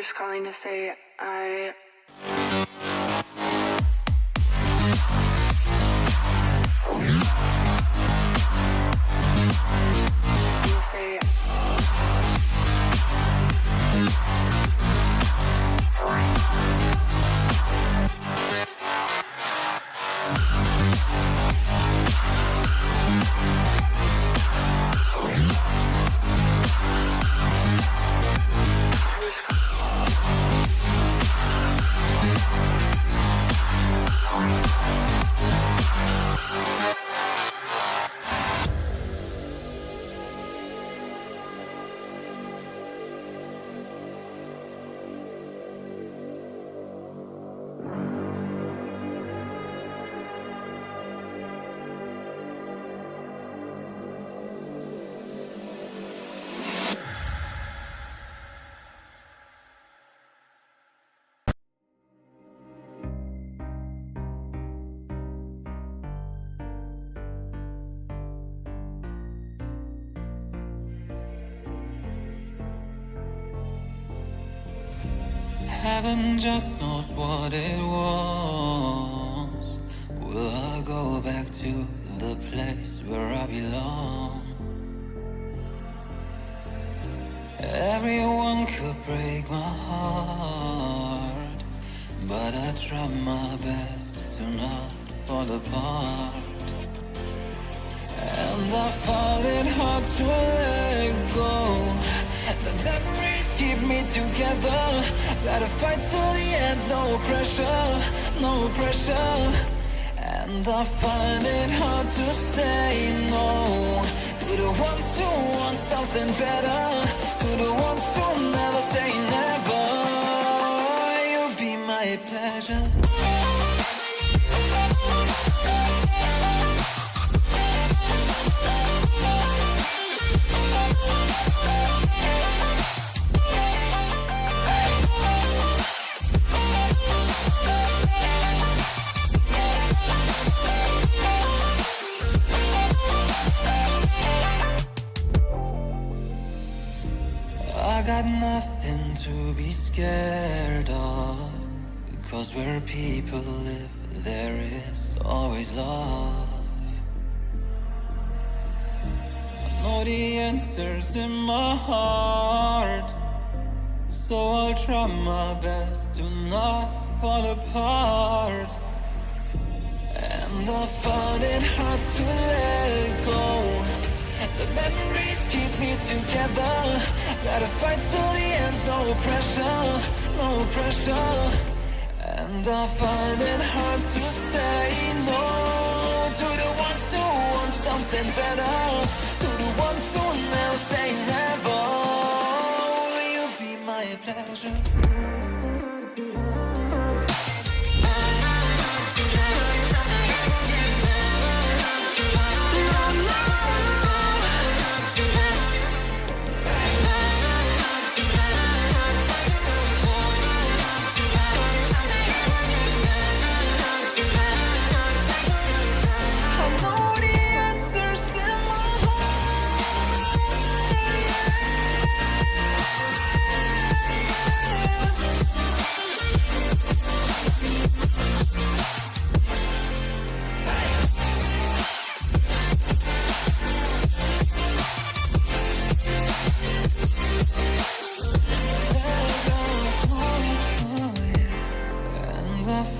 just calling to say I Heaven just knows what it was. Will I go back to the place where I belong? Everyone could break my heart, but I try my best to not fall apart. And I found it hard to let go. The memories keep me together. Gotta fight till the end, no pressure, no pressure. And I find it hard to say no to the ones who want something better, to the ones who never say never. You'll be my pleasure. I got nothing to be scared of, because where people live, there is always love. I know the answers in my heart, so I'll try my best to not fall apart. And I found it hard to let go. The memories keep me together. Gotta fight till the end, no pressure, no pressure. And I find it hard to say no to the ones who want something better, to the ones who never say never. You'll be my pleasure.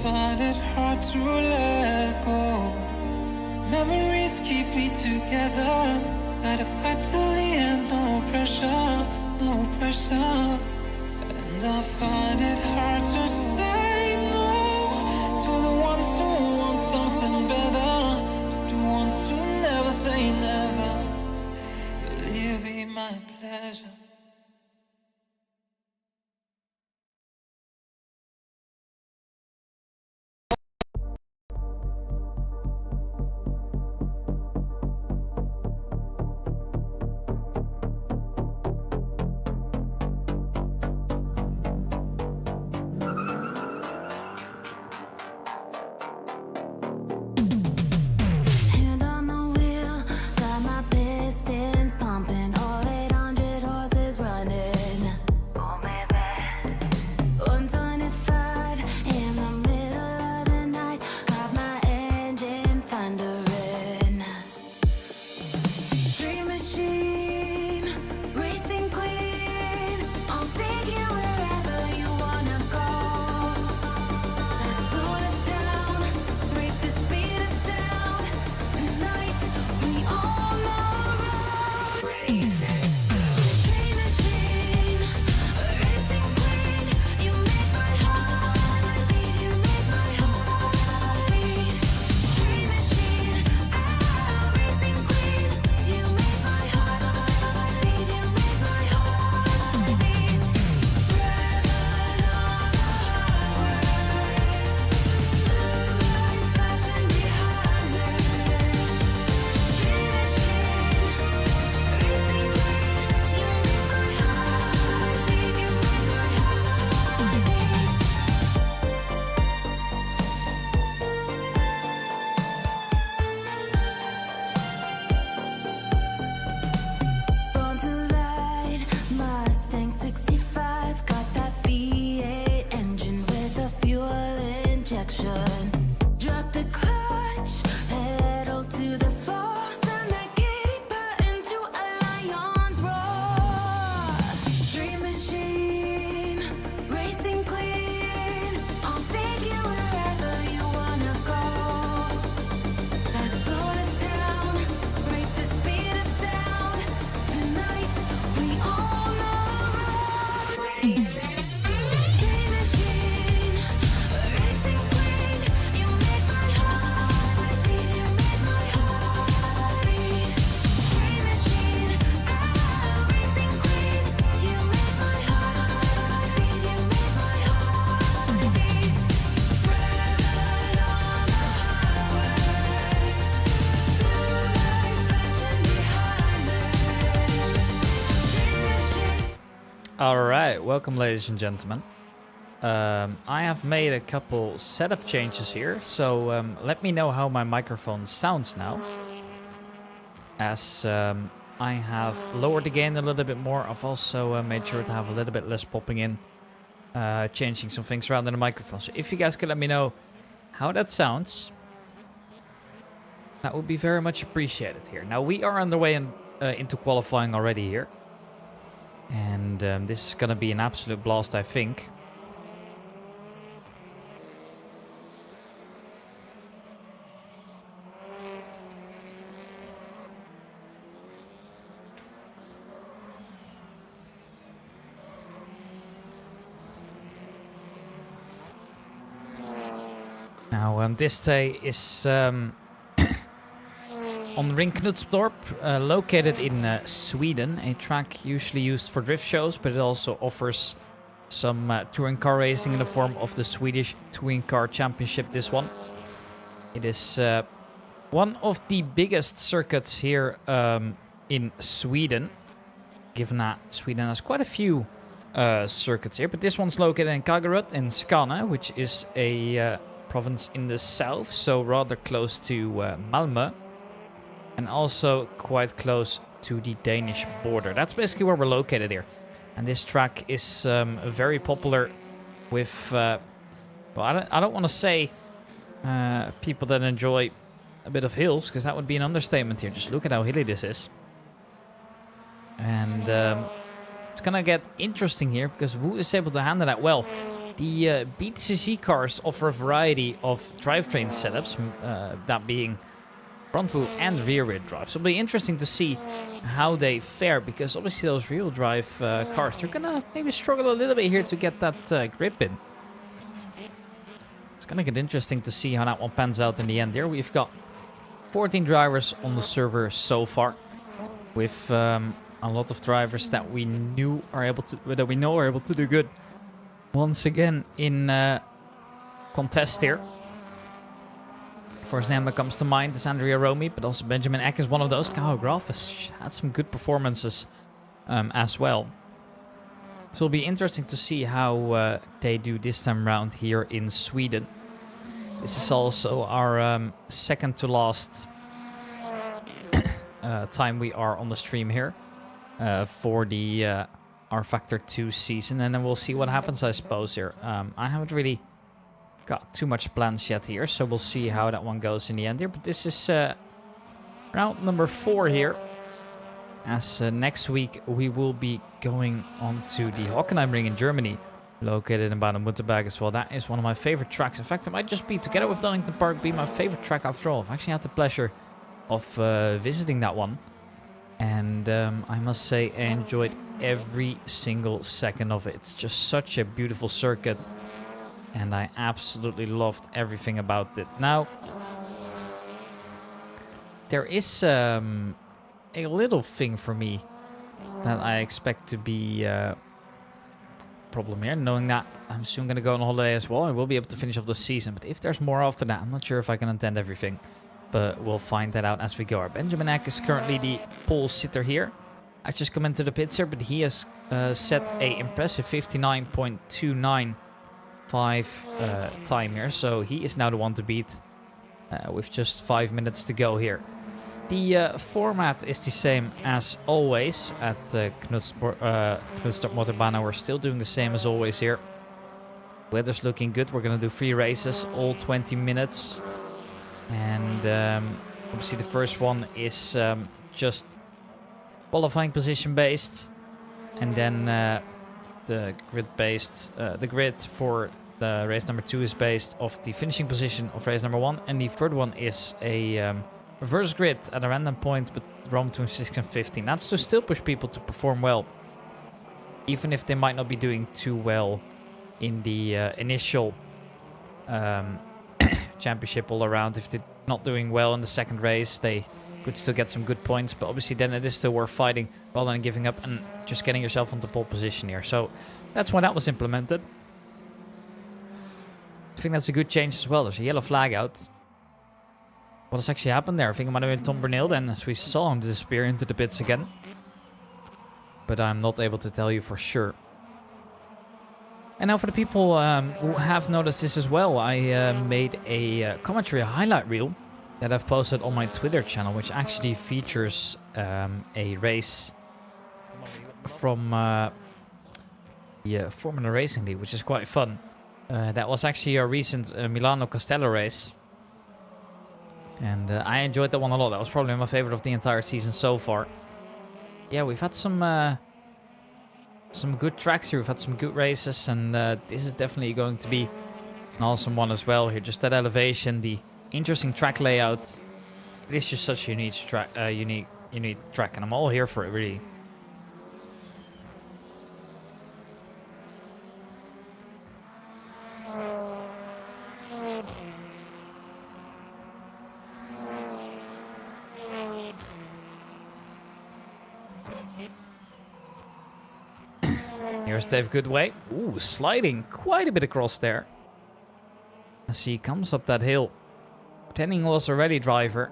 Find it hard to let go. Memories keep me together. Gotta fight till the end, no pressure, no pressure. And I find it hard to say no to the ones who want something better, to the ones who never say never. Will you be my pleasure? Alright, welcome ladies and gentlemen. I have made a couple setup changes here, so let me know how my microphone sounds now. As I have lowered the gain a little bit more, I've also made sure to have a little bit less popping in, changing some things around in the microphone. So if you guys could let me know how that sounds, that would be very much appreciated here. Now we are on the way into qualifying already here. And this is going to be an absolute blast, I think. Now, this day is on Ring Knutstorp, located in Sweden, a track usually used for drift shows, but it also offers some touring car racing in the form of the Swedish Touring Car Championship, this one. It is one of the biggest circuits here in Sweden, given that Sweden has quite a few circuits here, but this one's located in Kaggerud in Skåne, which is a province in the south, so rather close to Malmö. And also quite close to the Danish border. That's basically where we're located here. And this track is very popular with, well, I don't want to say people that enjoy a bit of hills, because that would be an understatement here. Just look at how hilly this is. And it's going to get interesting here, because who is able to handle that well? The BTCC cars offer a variety of drivetrain setups, that being front wheel and rear wheel drive. So it'll be interesting to see how they fare, because obviously those rear wheel drive cars, they're gonna maybe struggle a little bit here to get that grip in. It's gonna get interesting to see how that one pans out in the end here. We've got 14 drivers on the server so far, with a lot of drivers that we know are able to do good once again in contest here. First name that comes to mind is Andrea Romy, but also Benjamin Eck is one of those. Kyle Graf has had some good performances as well. So it'll be interesting to see how they do this time around here in Sweden. This is also our second to last time we are on the stream here for the rFactor 2 season, and then we'll see what happens, I suppose, here. I haven't really got too much plans yet here, so we'll see how that one goes in the end here. But this is round number 4 here, as next week we will be going on to the Hockenheim Ring in Germany, located in Baden-Württemberg as well. That is one of my favorite tracks. In fact, it might just be, together with Donington Park, be my favorite track after all. I've actually had the pleasure of visiting that one, and I must say I enjoyed every single second of it. It's just such a beautiful circuit, and I absolutely loved everything about it. Now, there is a little thing for me that I expect to be a problem here, knowing that I'm soon going to go on holiday as well. I will be able to finish off the season, but if there's more after that, I'm not sure if I can attend everything, but we'll find that out as we go. Benjamin Eck is currently the pole sitter here. I just come into the pits here, but he has set a impressive 59.295 time here, so he is now the one to beat with just 5 minutes to go here. The format is the same as always at Knutstorp Motorbana. We're still doing the same as always here. Weather's looking good. We're going to do 3 races, all 20 minutes. And obviously the first one is just qualifying position based. And then the grid for the race number 2 is based off the finishing position of race number 1. And the third one is a reverse grid at a random point, but ROM between 6 and 15. That's to still push people to perform well, even if they might not be doing too well in the initial championship all around. If they're not doing well in the second race, they could still get some good points, but obviously then it is still worth fighting rather than giving up and just getting yourself onto pole position here. So that's why that was implemented. I think that's a good change as well. There's a yellow flag out. What has actually happened there? I think it might have been Tom Bernil then, as we saw him disappear into the pits again. But I'm not able to tell you for sure. And now for the people who have noticed this as well, I made a commentary highlight reel that I've posted on my Twitter channel, which actually features a race from the Formula Racing League, which is quite fun. That was actually a recent Milano Castello race. And I enjoyed that one a lot. That was probably my favorite of the entire season so far. Yeah, we've had some good tracks here. We've had some good races, and this is definitely going to be an awesome one as well here. Just that elevation, the interesting track layout. It is just such a unique track, unique track, and I'm all here for it, really. Here's Dave Goodway. Ooh, sliding quite a bit across there. As he comes up that hill. Pretending he was already driver.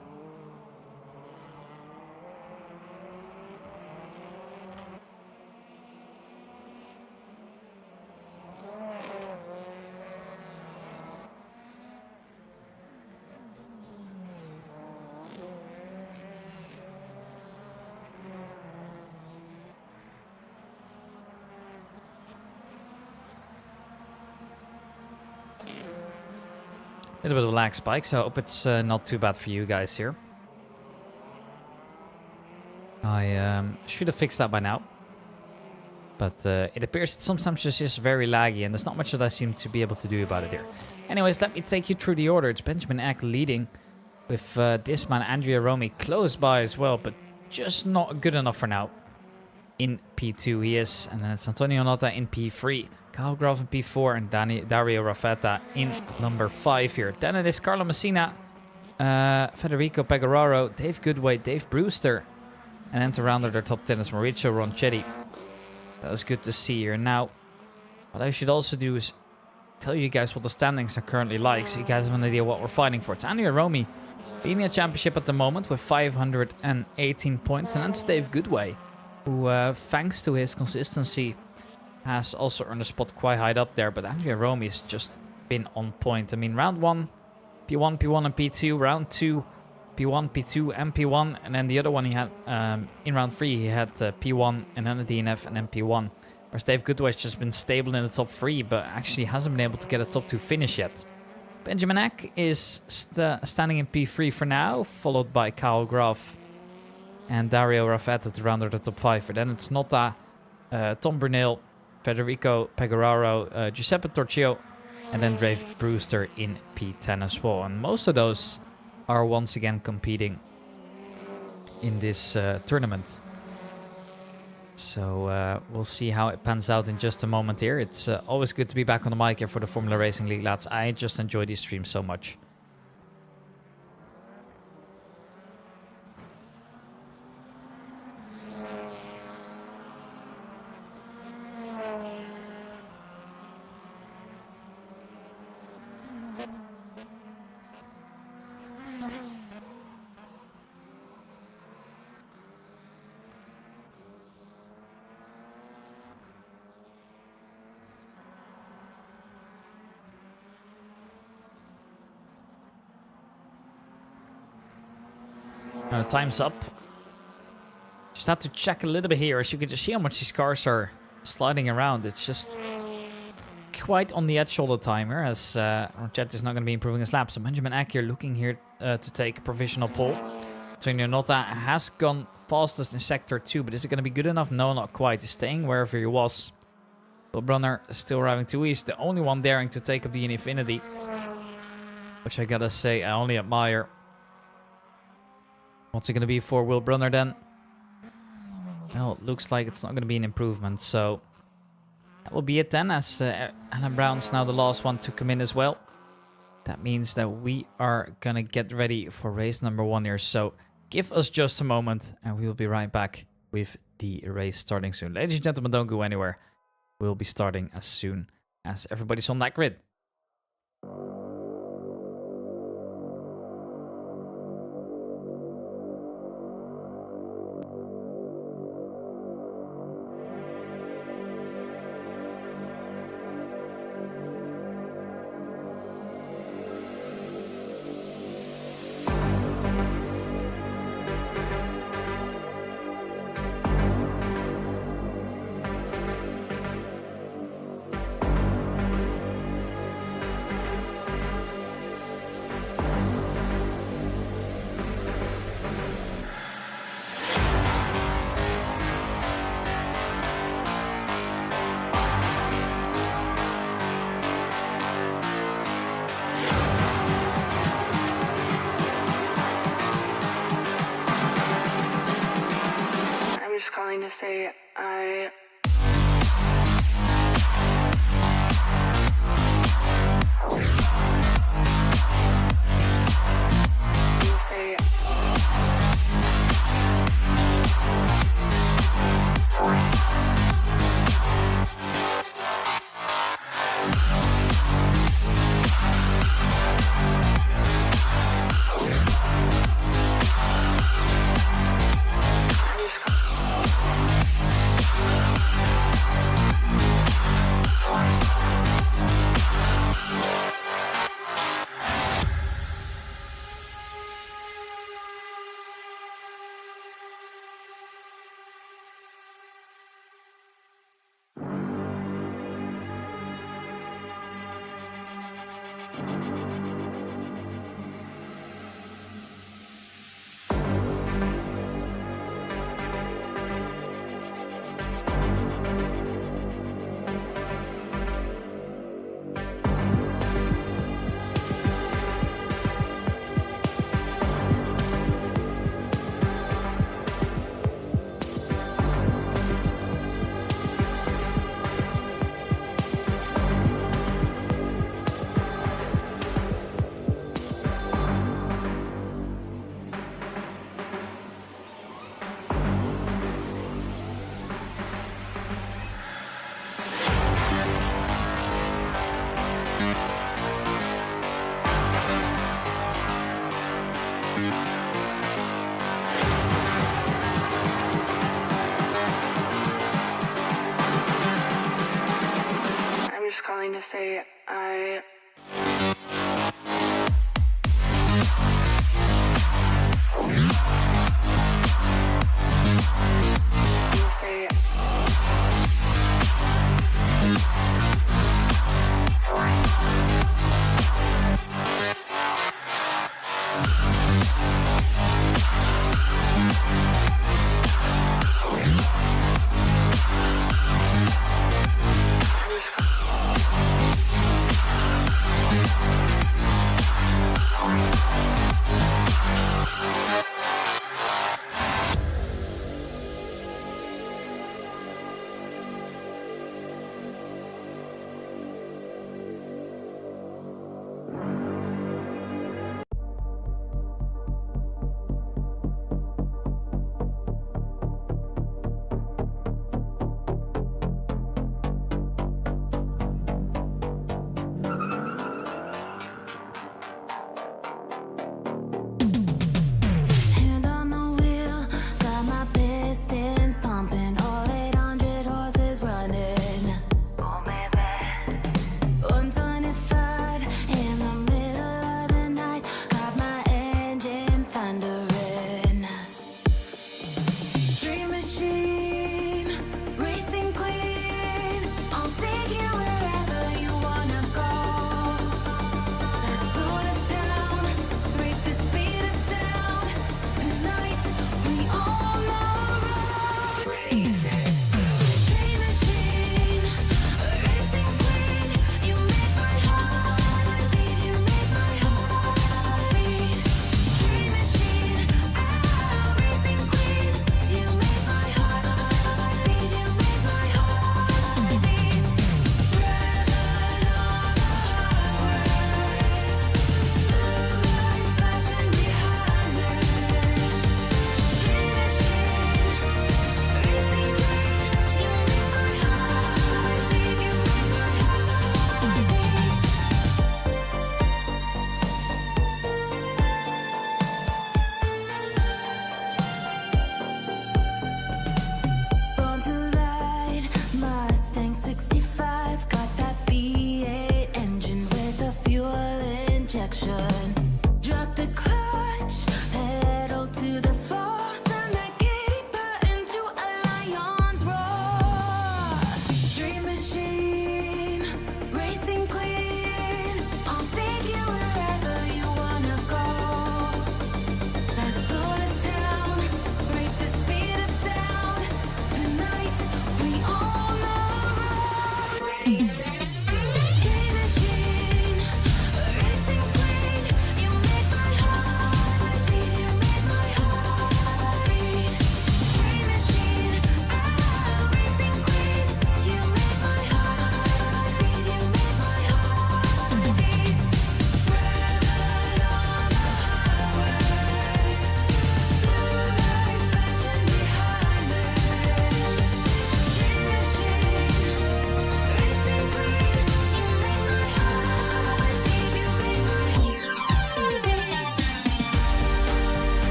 A little bit of lag spike, so I hope it's not too bad for you guys here. I should have fixed that by now. But it appears it sometimes just is very laggy, and there's not much that I seem to be able to do about it here. Anyways, let me take you through the order. It's Benjamin Eck leading, with this man Andrea Romy close by as well, but just not good enough for now. In P2 he is, and then it's Antonio Notta in P3, Kyle Grove in P4, and Dario Raffetta in number 5 here. Then it is Carlo Messina, Federico Pecoraro, Dave Goodway, Dave Brewster, and then to round out their top 10 is Mauricio Ronchetti. That was good to see here. Now, what I should also do is tell you guys what the standings are currently like, so you guys have an idea what we're fighting for. It's Andrea Romy leading a championship at the moment with 518 points, and that's Dave Goodway, who, thanks to his consistency, has also earned a spot quite high up there. But Andrea Romy has just been on point. I mean, round 1, P1, P1, and P2. Round 2, P1, P2, and P1. And then the other one he had, in round 3, he had P1, and then a DNF, and then P1. Whereas Dave Goodway's just been stable in the top 3, but actually hasn't been able to get a top 2 finish yet. Benjamin Eck is standing in P3 for now, followed by Kyle Graf and Dario Raffetta to round out the top 5. Then it's Notta, Tom Brunel, Federico Pecoraro, Giuseppe Torchio, and then Dave Brewster in P10 as well. And most of those are once again competing in this tournament. So we'll see how it pans out in just a moment here. It's always good to be back on the mic here for the Formula Racing League, lads. I just enjoy these streams so much. Time's up. Just have to check a little bit here, as you can just see how much these cars are sliding around. It's just quite on the edge all the time here, as Ronchetti is not going to be improving his lap. So Benjamin Eck here looking here to take provisional pole. Antonio Notta has gone fastest in sector 2, but is it going to be good enough? No, not quite. He's staying wherever he was. Will Brunner still arriving too. He's the only one daring to take up the Infinity, which I gotta say I only admire. What's it going to be for Will Brunner then? Well, it looks like it's not going to be an improvement. So that will be it then, as Alan Brown's now the last one to come in as well. That means that we are going to get ready for race number 1 here. So give us just a moment and we will be right back with the race starting soon. Ladies and gentlemen, don't go anywhere. We'll be starting as soon as everybody's on that grid. just calling to say I calling to say I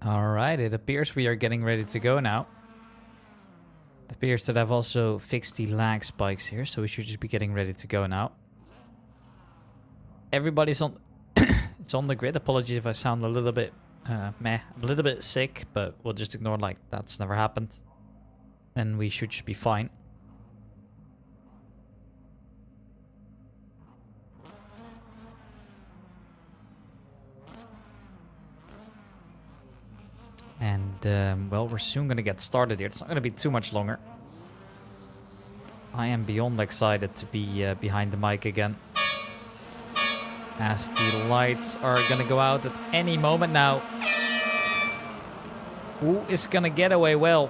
Alright, it appears we are getting ready to go now. It appears that I've also fixed the lag spikes here, so we should just be getting ready to go now. Everybody's on it's on the grid. Apologies if I sound a little bit meh. I'm a little bit sick, but we'll just ignore like that's never happened. And we should just be fine. And, well, we're soon going to get started here. It's not going to be too much longer. I am beyond excited to be behind the mic again. As the lights are going to go out at any moment now. Who is going to get away well?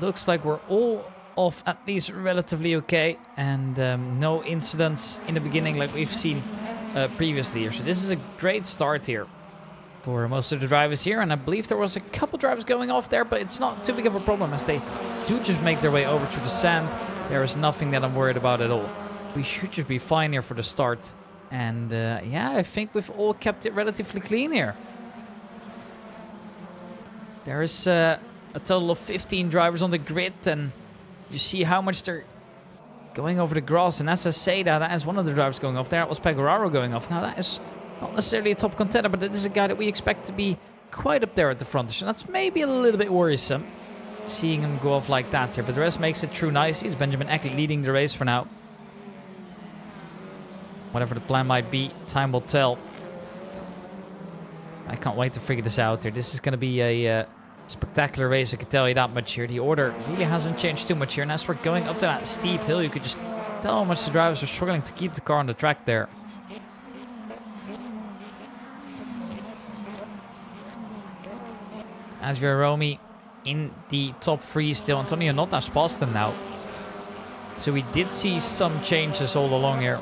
Looks like we're all off at least relatively okay. And no incidents in the beginning like we've seen previously here. So this is a great start here for most of the drivers here, and I believe there was a couple drivers going off there, but it's not too big of a problem as they do just make their way over to the sand. There is nothing that I'm worried about at all. We should just be fine here for the start, and yeah, I think we've all kept it relatively clean here. There is a total of 15 drivers on the grid, and you see how much they're going over the grass, and as I say that is one of the drivers going off there. That was Pegoraro going off. Now that is not necessarily a top contender, but it is a guy that we expect to be quite up there at the front. So that's maybe a little bit worrisome, seeing him go off like that here. But the rest makes it through nicely. It's Benjamin Eckley leading the race for now. Whatever the plan might be, time will tell. I can't wait to figure this out here. This is going to be a spectacular race, I can tell you that much here. The order really hasn't changed too much here. And as we're going up to that steep hill, you could just tell how much the drivers are struggling to keep the car on the track there. As Romy in the top 3 still. Antonio Notta's past him now. So we did see some changes all along here.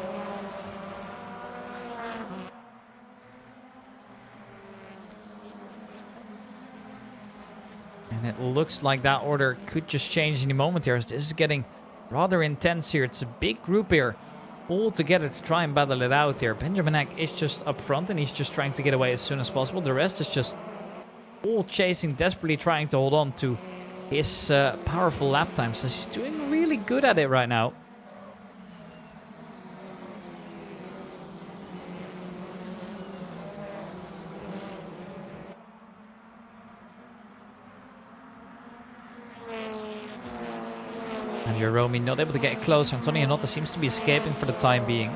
And it looks like that order could just change any moment here. This is getting rather intense here. It's a big group here all together to try and battle it out here. Benjamin Eck is just up front and he's just trying to get away as soon as possible. The rest is just all chasing, desperately trying to hold on to his powerful lap times. So he's doing really good at it right now. And Jerome not able to get closer. Antonio Notta seems to be escaping for the time being.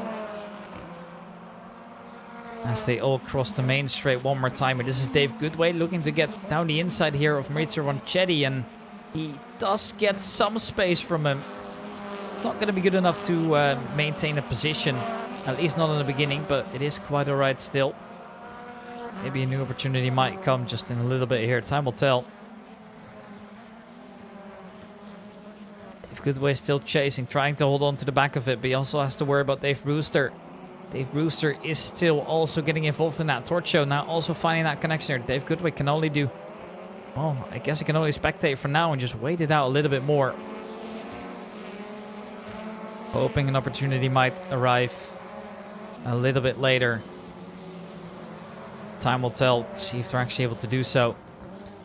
As they all cross the main straight one more time. This is Dave Goodway looking to get down the inside here of Maurizio Ronchetti, and he does get some space from him. It's not going to be good enough to maintain a position, at least not in the beginning, but it is quite alright still. Maybe a new opportunity might come just in a little bit here. Time will tell. Dave Goodway still chasing, trying to hold on to the back of it, but he also has to worry about Dave Brewster. Dave Brewster is still also getting involved in that torch show. Now also finding that connection here. Dave Goodway can only do... well, I guess he can only spectate for now and just wait it out a little bit more. Hoping an opportunity might arrive a little bit later. Time will tell to see if they're actually able to do so.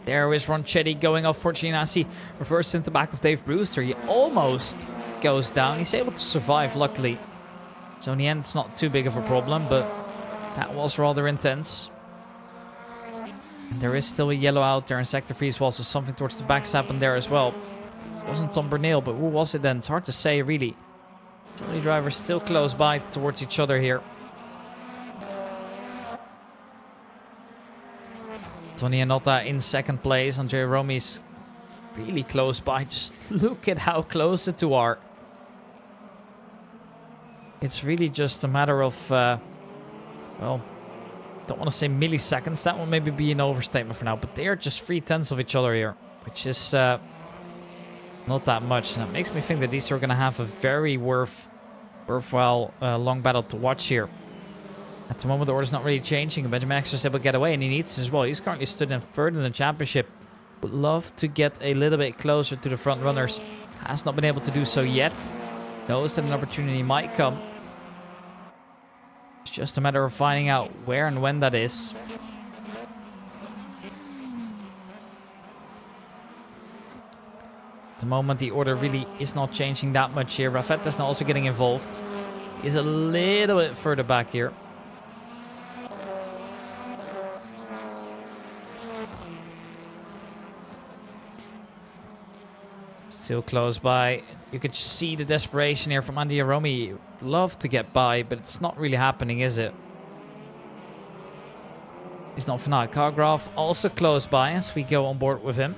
There is Ronchetti going off. Fortunately, now see reversed into the back of Dave Brewster. He almost goes down. He's able to survive, luckily. So in the end, it's not too big of a problem, but that was rather intense. And there is still a yellow out there in Sector 3 as well, so something towards the back's happened there as well. It wasn't Tom Bernal, but who was it then? It's hard to say, really. Two drivers still close by towards each other here. Tony Anotta in second place. Andre Romi's really close by. Just look at how close the two are. It's really just a matter of, well, don't want to say milliseconds. That will maybe be an overstatement for now. But they are just 0.3 of each other here, which is not that much. And it makes me think that these two are going to have a very worthwhile long battle to watch here. At the moment, the order's not really changing. Benjamin X is able to get away, and he needs as well. He's currently stood in third in the championship. Would love to get a little bit closer to the front runners. Has not been able to do so yet. Knows that an opportunity might come. It's just a matter of finding out where and when that is. the moment the order really is not changing that much here. rFactor's now also getting involved. He's a little bit further back here. Still close by. You could see the desperation here from Andy Aromi. Love to get by, but it's not really happening, is it? He's not for now. Cargraph also close by as we go on board with him.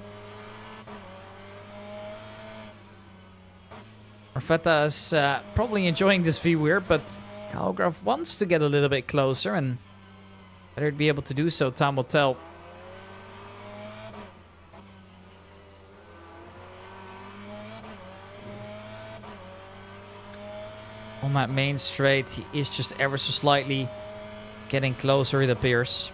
rFactor is probably enjoying this view here, but Cargraph wants to get a little bit closer, and whether he'd be able to do so, time will tell. On that main straight, he is just ever so slightly getting closer, it appears.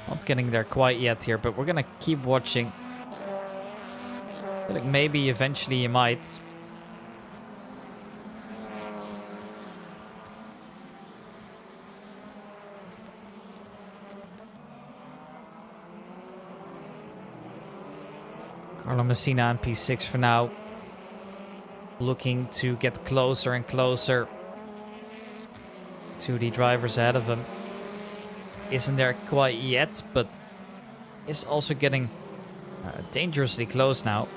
Not getting there quite yet here, but we're gonna keep watching. I feel like maybe eventually he might. Carlo Messina and P6 for now. Looking to get closer and closer to the drivers ahead of him. Isn't there quite yet, but is also getting dangerously close now.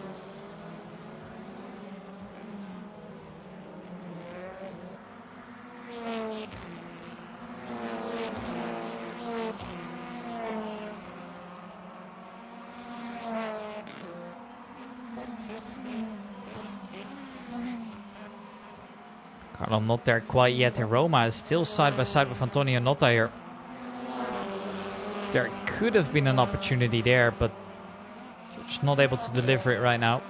Carlo not there quite yet, and Roma is still side by side with Antonio Notta here. There could have been an opportunity there, but just not able to deliver it right now.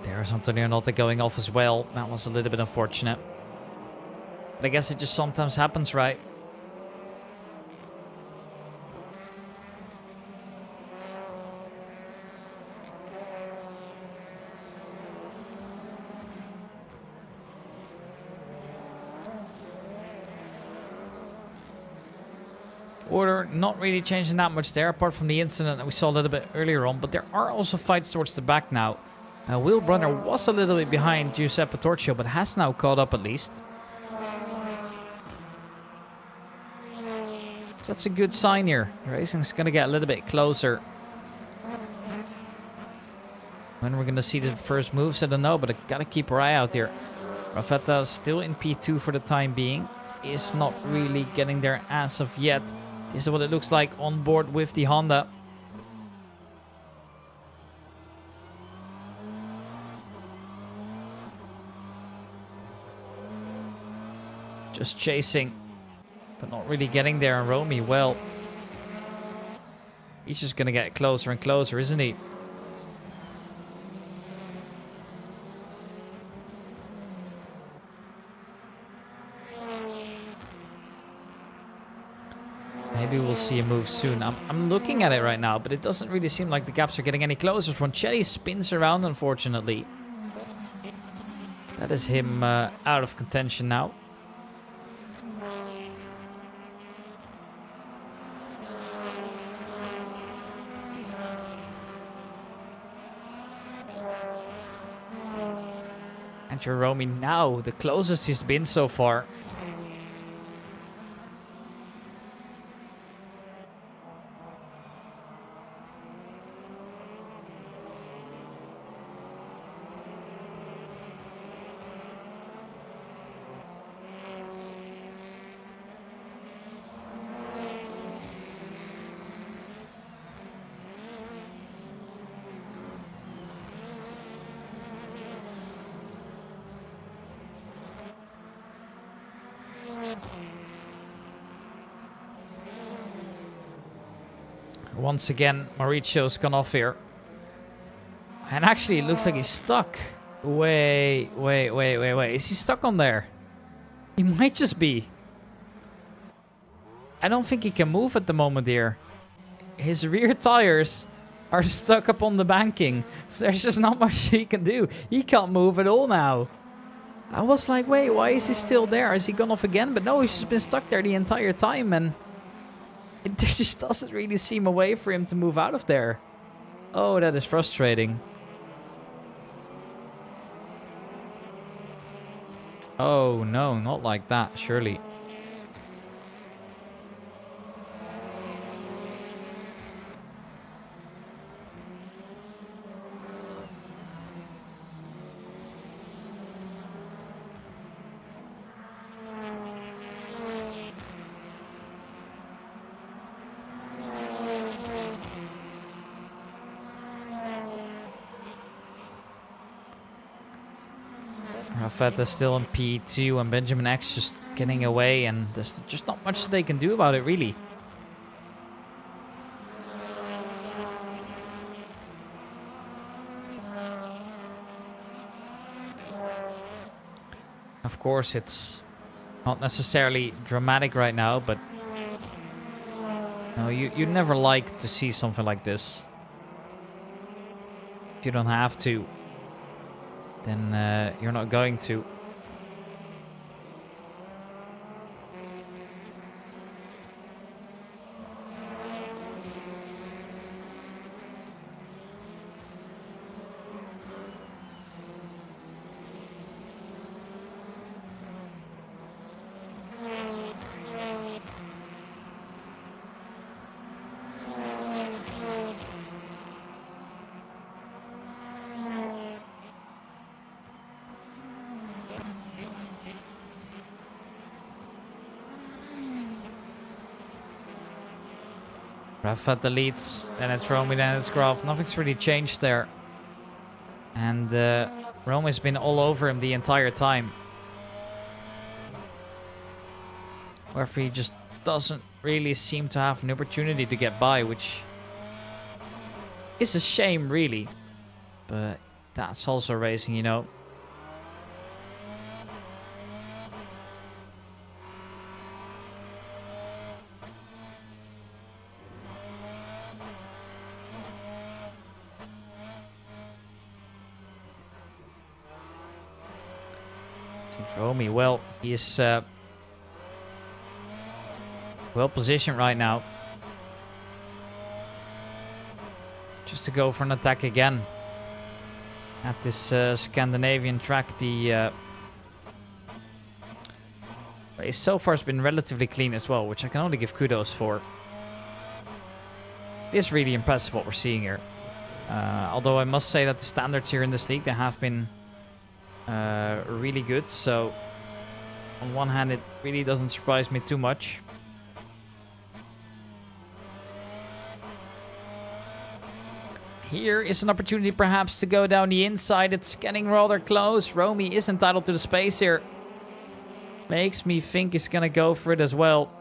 There's Antonio Notta going off as well. That was a little bit unfortunate. But I guess it just sometimes happens, right? Order not really changing that much there, apart from the incident that we saw a little bit earlier on. But there are also fights towards the back now. Will Brunner was a little bit behind Giuseppe Torchio, but has now caught up at least. So that's a good sign here. Racing's going to get a little bit closer. When we're going to see the first moves, I don't know, but I got to keep our eye out here. rFactor still in P2 for the time being. Is not really getting there as of yet. This is what it looks like on board with the Honda. Just chasing, but not really getting there. And Romy, well, he's just going to get closer and closer, isn't he? Maybe we'll see a move soon. I'm looking at it right now, but it doesn't really seem like the gaps are getting any closer. Ronchetti spins around, unfortunately. That is him out of contention now. And Jerome now, the closest he's been so far. Once again, Mauricio's gone off here. And actually, it looks like he's stuck. Wait. Is he stuck on there? He might just be. I don't think he can move at the moment here. His rear tires are stuck up on the banking. So there's just not much he can do. He can't move at all now. I was like, wait, why is he still there? Is he gone off again? But no, he's just been stuck there the entire time. And it just doesn't really seem a way for him to move out of there. Oh, that is frustrating. Oh, no, not like that, surely. Rafet is still in P2 and Benjamin X just getting away, and there's just not much they can do about it, really. Of course, it's not necessarily dramatic right now, but no, you never like to see something like this. If you don't have to, then you're not going to. Rafet the leads, then it's Romy, then it's Graf. Nothing's really changed there. And Romy's been all over him the entire time. Wherefore he just doesn't really seem to have an opportunity to get by, which is a shame, really. But that's also racing, you know. Romy, well, he is well positioned right now. Just to go for an attack again at this Scandinavian track. The race so far has been relatively clean as well, which I can only give kudos for. It's really impressive what we're seeing here. Although I must say that the standards here in this league, they have been really good, so on one hand it really doesn't surprise me too much. Here is an opportunity perhaps to go down the inside. It's getting rather close. Romy is entitled to the space here. Makes me think he's gonna go for it as well.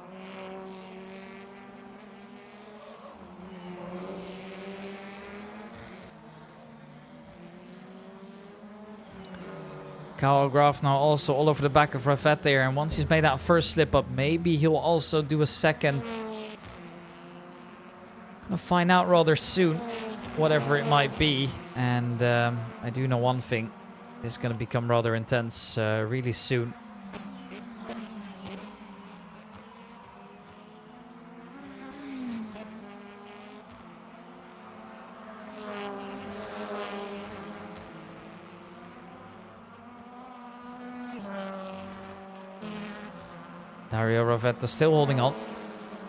Kyle Graf now also all over the back of Rafet there, and once he's made that first slip up, maybe he'll also do a second. Gonna find out rather soon, whatever it might be, and I do know one thing: it's gonna become rather intense really soon. Dario Rovetta still holding on.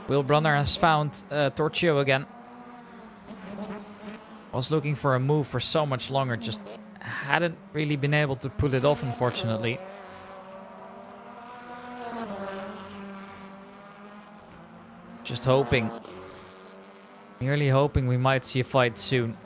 Will Brunner has found Torchio again. Was looking for a move for so much longer, just hadn't really been able to pull it off, unfortunately. Just hoping. Merely hoping we might see a fight soon.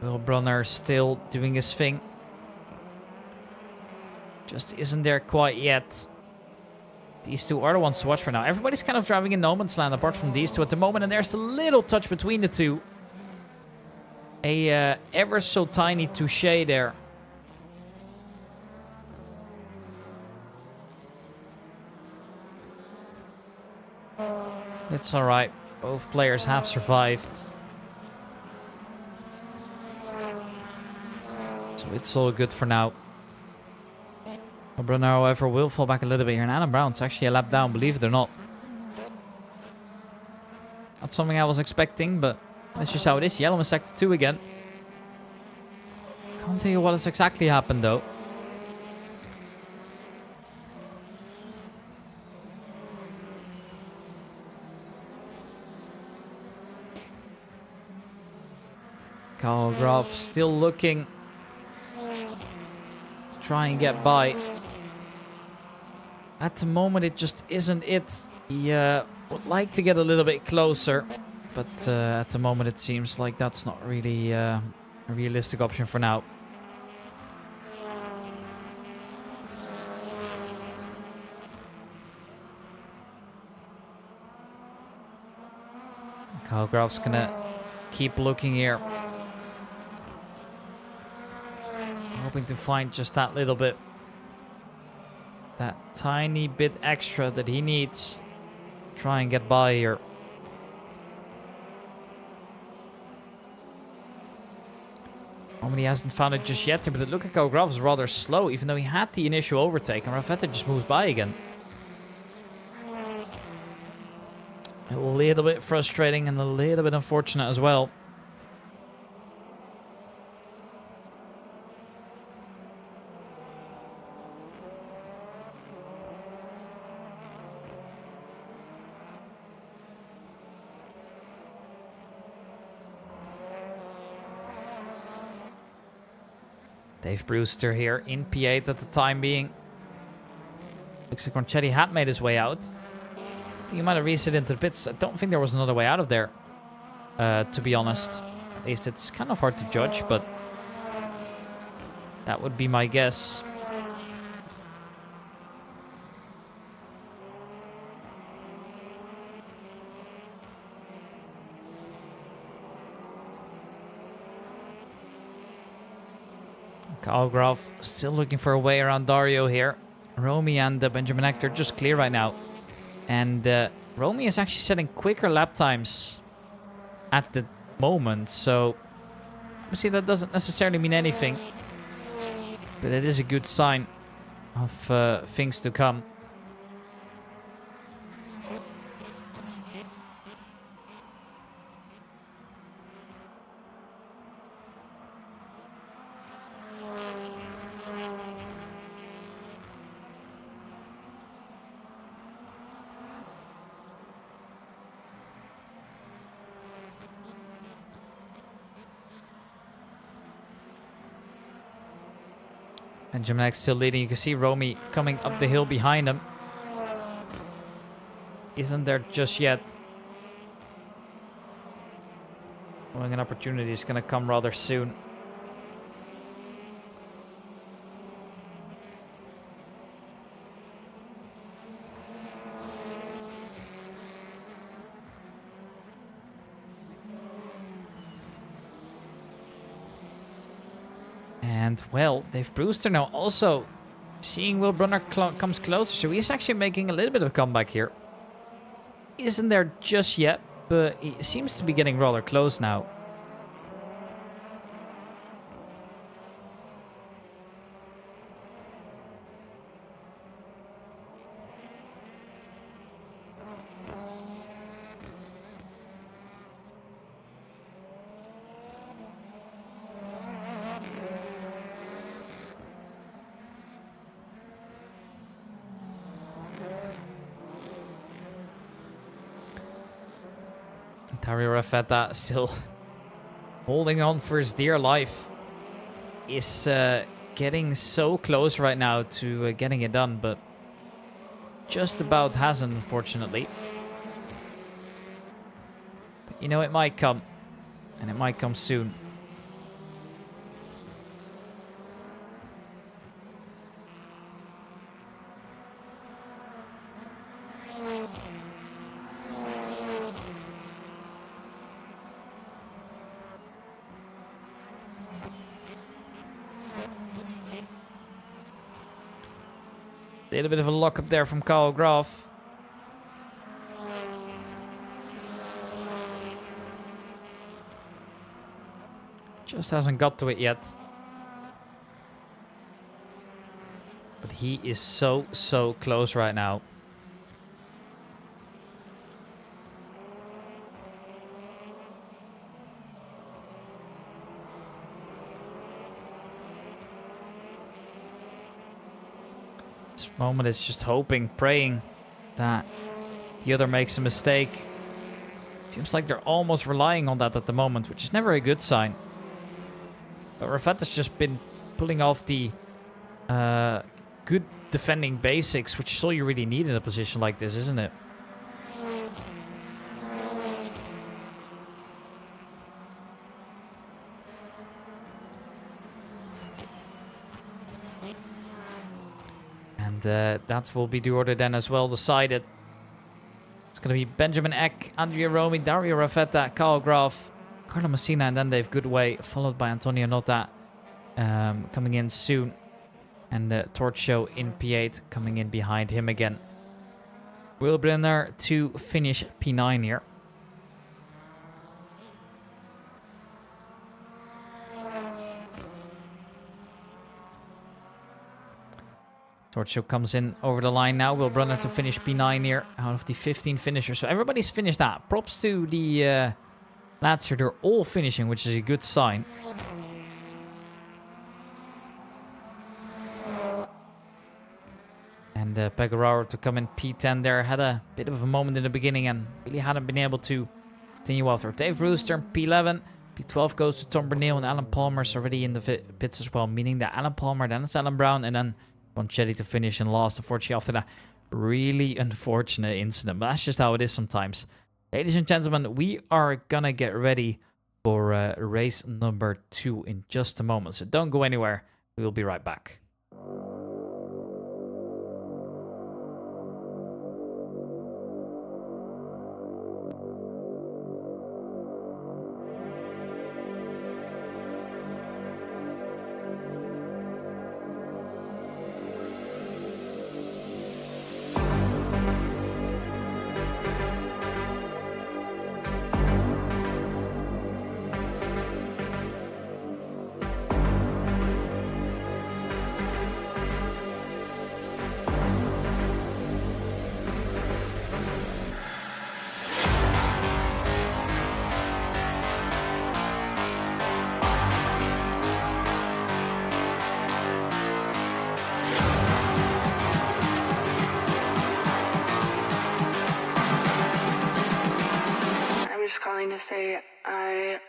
Will Brunner still doing his thing. Just isn't there quite yet. These two are the ones to watch for now. Everybody's kind of driving in no man's land apart from these two at the moment. And there's a little touch between the two. A ever so tiny touche there. It's alright. Both players have survived. So it's all good for now. Brunner, however, will fall back a little bit here. And Adam Brown's actually a lap down, believe it or not. Not something I was expecting, but that's just how it is. Yellow in sector 2 again. Can't tell you what has exactly happened, though. Carl Graf still looking to try and get by. At the moment, it just isn't it. He would like to get a little bit closer, but at the moment, it seems like that's not really a realistic option for now. Kyle Graf's gonna keep looking here. Hoping to find just that little bit. That tiny bit extra that he needs. Try and get by here. He hasn't found it just yet, but it looks like Graf is rather slow, even though he had the initial overtake, and rFactor just moves by again. A little bit frustrating and a little bit unfortunate as well. Dave Brewster here in P8 at the time being. Looks like Ronchetti had made his way out. He might have reset into the pits. I don't think there was another way out of there, to be honest. At least it's kind of hard to judge, but that would be my guess. Kyle Graf still looking for a way around Dario here. Romy and Benjamin Hector just clear right now. And Romy is actually setting quicker lap times at the moment. So, obviously that doesn't necessarily mean anything. But it is a good sign of things to come. Benjamin X still leading. You can see Romy coming up the hill behind him. Isn't there just yet. Knowing an opportunity is going to come rather soon. And, well, Dave Brewster now also seeing Will Brunner comes closer. So he's actually making a little bit of a comeback here. Isn't there just yet, but he seems to be getting rather close now. Dario Rafetta still holding on for his dear life. Is getting so close right now to getting it done, but just about hasn't, unfortunately. But you know, it might come, and it might come soon. A little bit of a lock-up there from Karl Graf. Just hasn't got to it yet. But he is so close right now. This moment is just hoping, praying that the other makes a mistake. Seems like they're almost relying on that at the moment, which is never a good sign. But rFactor's just been pulling off the good defending basics, which is all you really need in a position like this, isn't it? And that will be the order then as well decided. It's going to be Benjamin Eck, Andrea Romy, Dario Rafetta, Karl Graf, Carlo Messina, and then Dave Goodway, followed by Antonio Nota coming in soon. And Torch Show in P8 coming in behind him again. Will Brenner to finish P9 here. Torch Show comes in over the line now. Will Brunner to finish P9 here out of the 15 finishers. So everybody's finished that. Props to the lads here. They're all finishing, which is a good sign. And Pegararo to come in P10 there. Had a bit of a moment in the beginning and really hadn't been able to continue after. Dave Brewster, P11. P12 goes to Tom Bernal, and Alan Palmer's already in the pits as well. Meaning that Alan Palmer, then it's Alan Brown, and then Bonchetti to finish in last. Unfortunately, after that really unfortunate incident. But that's just how it is sometimes. Ladies and gentlemen, we are gonna get ready for race number 2 in just a moment. So don't go anywhere. We will be right back. Calling to say I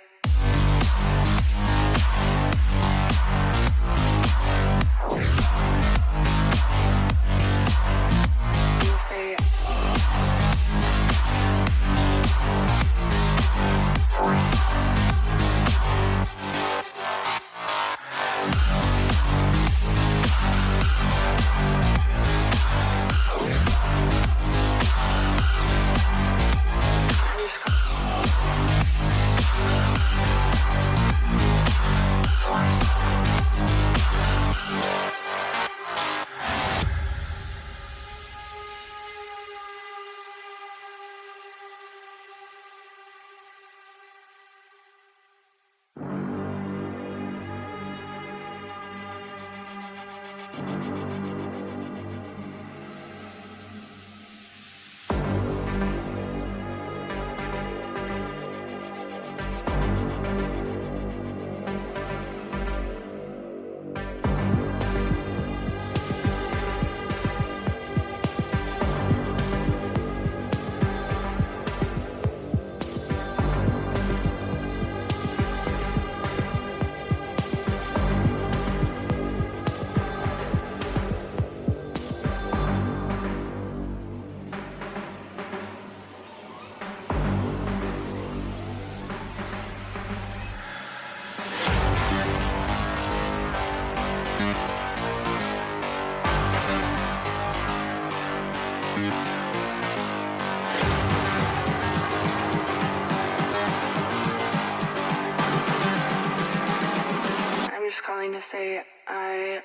I'm just calling to say I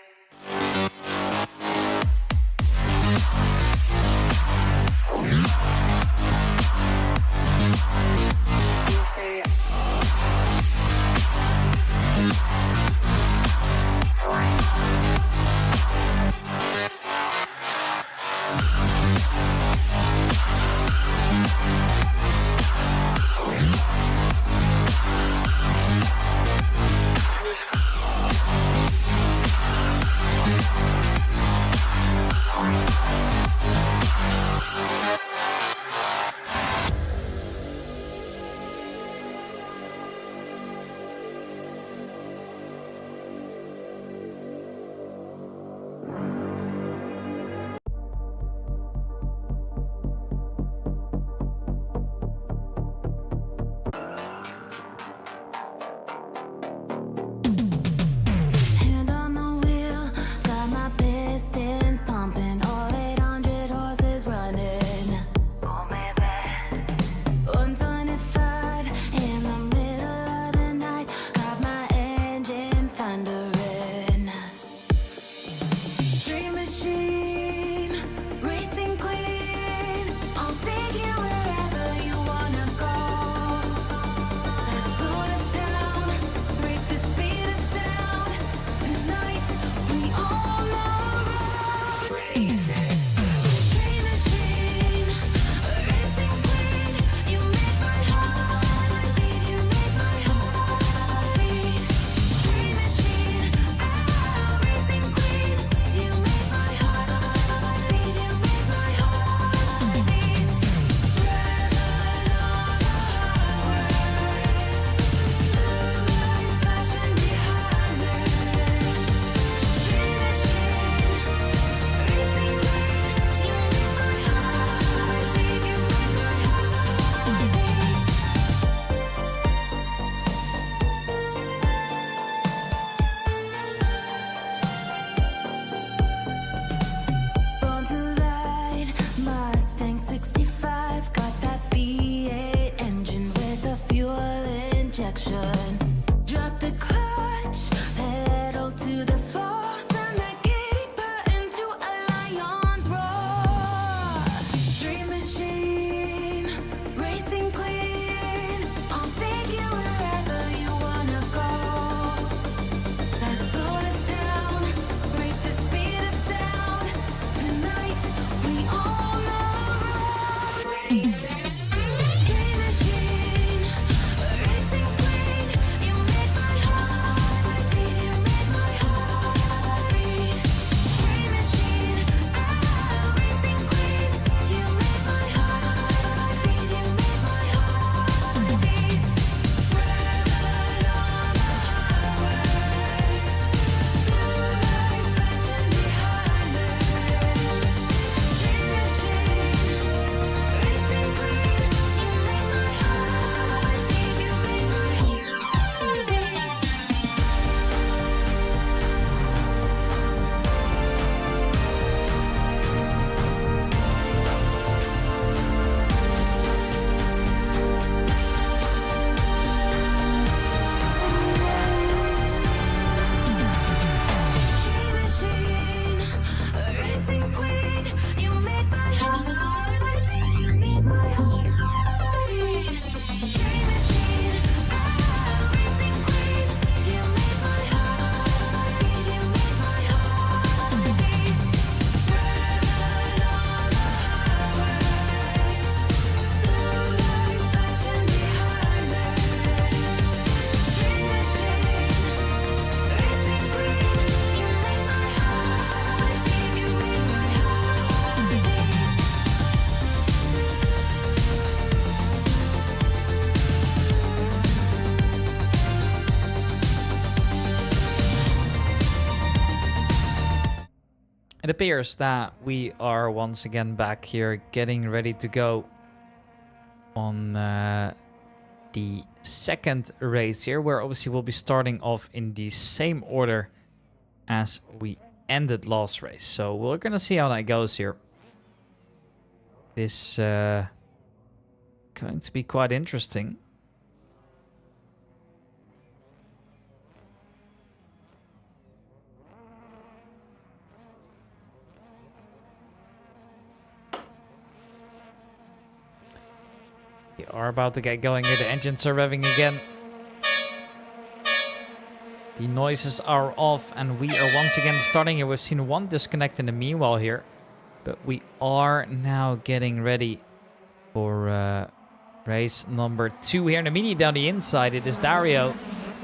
It appears that we are once again back here, getting ready to go on the second race here, where obviously we'll be starting off in the same order as we ended last race. So we're gonna see how that goes here. This going to be quite interesting. We are about to get going here. The engines are revving again. The noises are off and we are once again starting here. We've seen one disconnect in the meanwhile here. But we are now getting ready for race number 2 here. And immediately down the inside, it is Dario.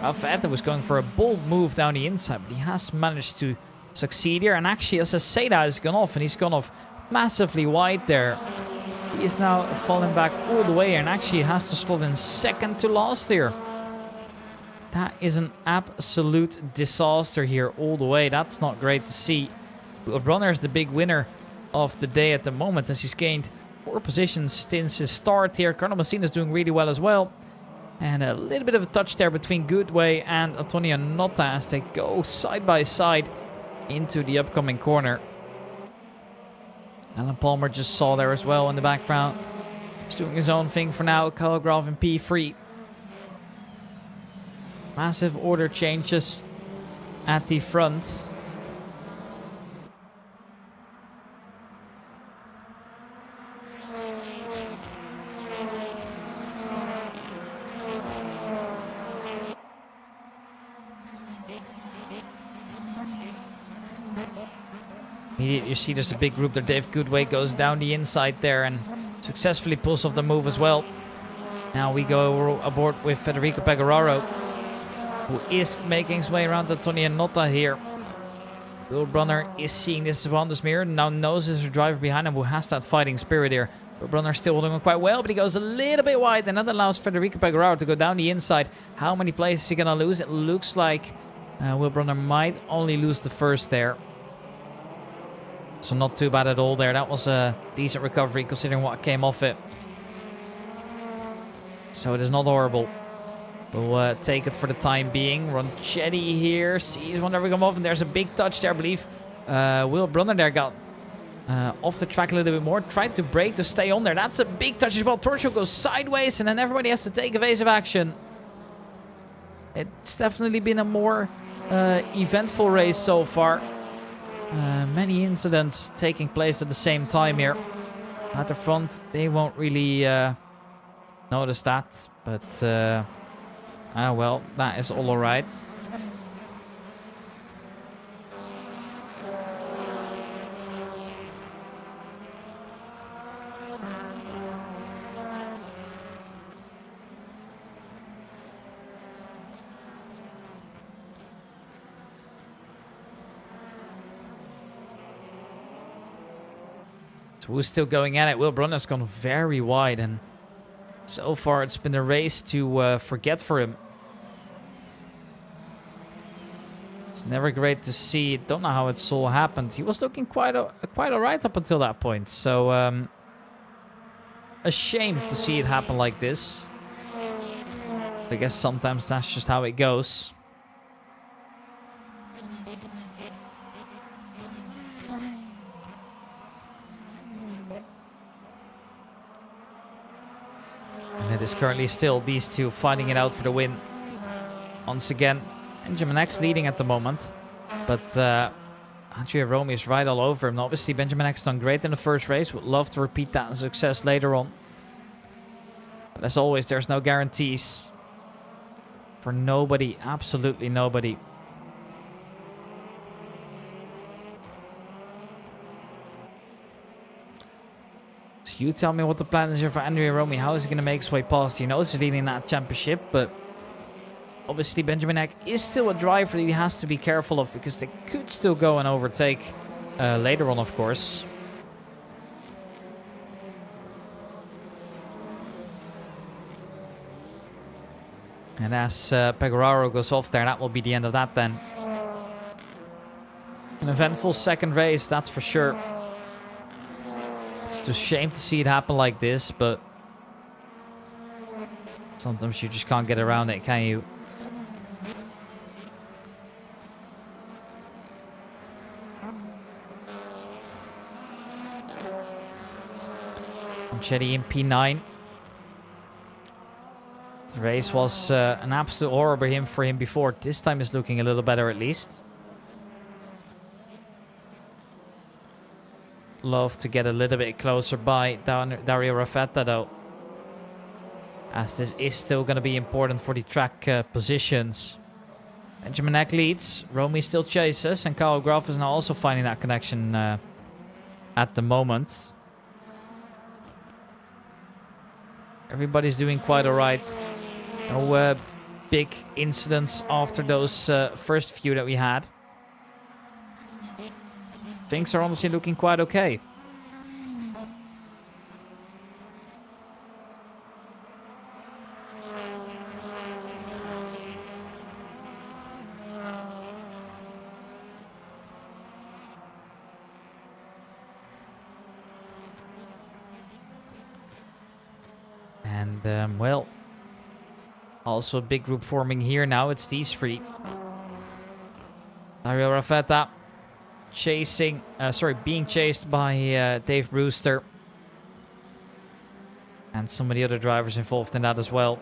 Assetto was going for a bold move down the inside, but he has managed to succeed here. And actually, as Assetto has gone off, and he's gone off massively wide there. He is now falling back all the way and actually has to slot in second to last here. That is an absolute disaster here all the way. That's not great to see. Runner is the big winner of the day at the moment, as he's gained 4 positions since his start here. Carlo Messina is doing really well as well. And a little bit of a touch there between Goodway and Antonio Notta as they go side by side into the upcoming corner. Alan Palmer just saw there as well in the background. He's doing his own thing for now. Kyle Graf in P3. Massive order changes at the front. You see there's a big group there. Dave Goodway goes down the inside there and successfully pulls off the move as well. Now we go aboard with Federico Pecoraro, who is making his way around Antonio Notta here. Will Brunner is seeing this around this mirror. Now knows there's a driver behind him who has that fighting spirit here. But Brunner still holding on quite well, but he goes a little bit wide, and that allows Federico Pecoraro to go down the inside. How many places is he going to lose? It looks like Will Brunner might only lose the first there. So not too bad at all there. That was a decent recovery considering what came off it. So it is not horrible. We'll take it for the time being. Ronchetti here sees one ever come off, and there's a big touch there, I believe. Will Brunner there got off the track a little bit more. Tried to brake to stay on there. That's a big touch as well. Torcho goes sideways, and then everybody has to take evasive action. It's definitely been a more eventful race so far. Many incidents taking place at the same time here. At the front, they won't really notice that, but well, that is all alright. Who's still going at it? Will Brunner's gone very wide, and so far it's been a race to forget for him. It's never great to see. Don't know how it's all happened. He was looking quite alright up until that point. So a shame to see it happen like this. But I guess sometimes that's just how it goes. And it is currently still these two fighting it out for the win. Once again, Benjamin X leading at the moment. But Andrea Romy is right all over him. Obviously, Benjamin X done great in the first race. Would love to repeat that success later on. But as always, there's no guarantees. For nobody. Absolutely nobody. You tell me what the plan is here for Andrea Romy. How is he going to make his way past? He knows he's leading that championship, but obviously Benjamin Eck is still a driver that he has to be careful of, because they could still go and overtake later on, of course. And as Pecoraro goes off there, that will be the end of that then. An eventful second race, that's for sure. It's a shame to see it happen like this, but sometimes you just can't get around it, can you? Chetty in P9. The race was an absolute horror for him before. This time is looking a little better at least. Love to get a little bit closer by Dario Rafetta though, as this is still going to be important for the track positions. Benjamin Eck leads, Romy still chases, and Kyle Graf is now also finding that connection at the moment. Everybody's doing quite alright. No big incidents after those first few that we had. Things are honestly looking quite okay. And, well, also a big group forming here now. It's these three. Dario Rafetta being chased by Dave Brewster. And some of the other drivers involved in that as well.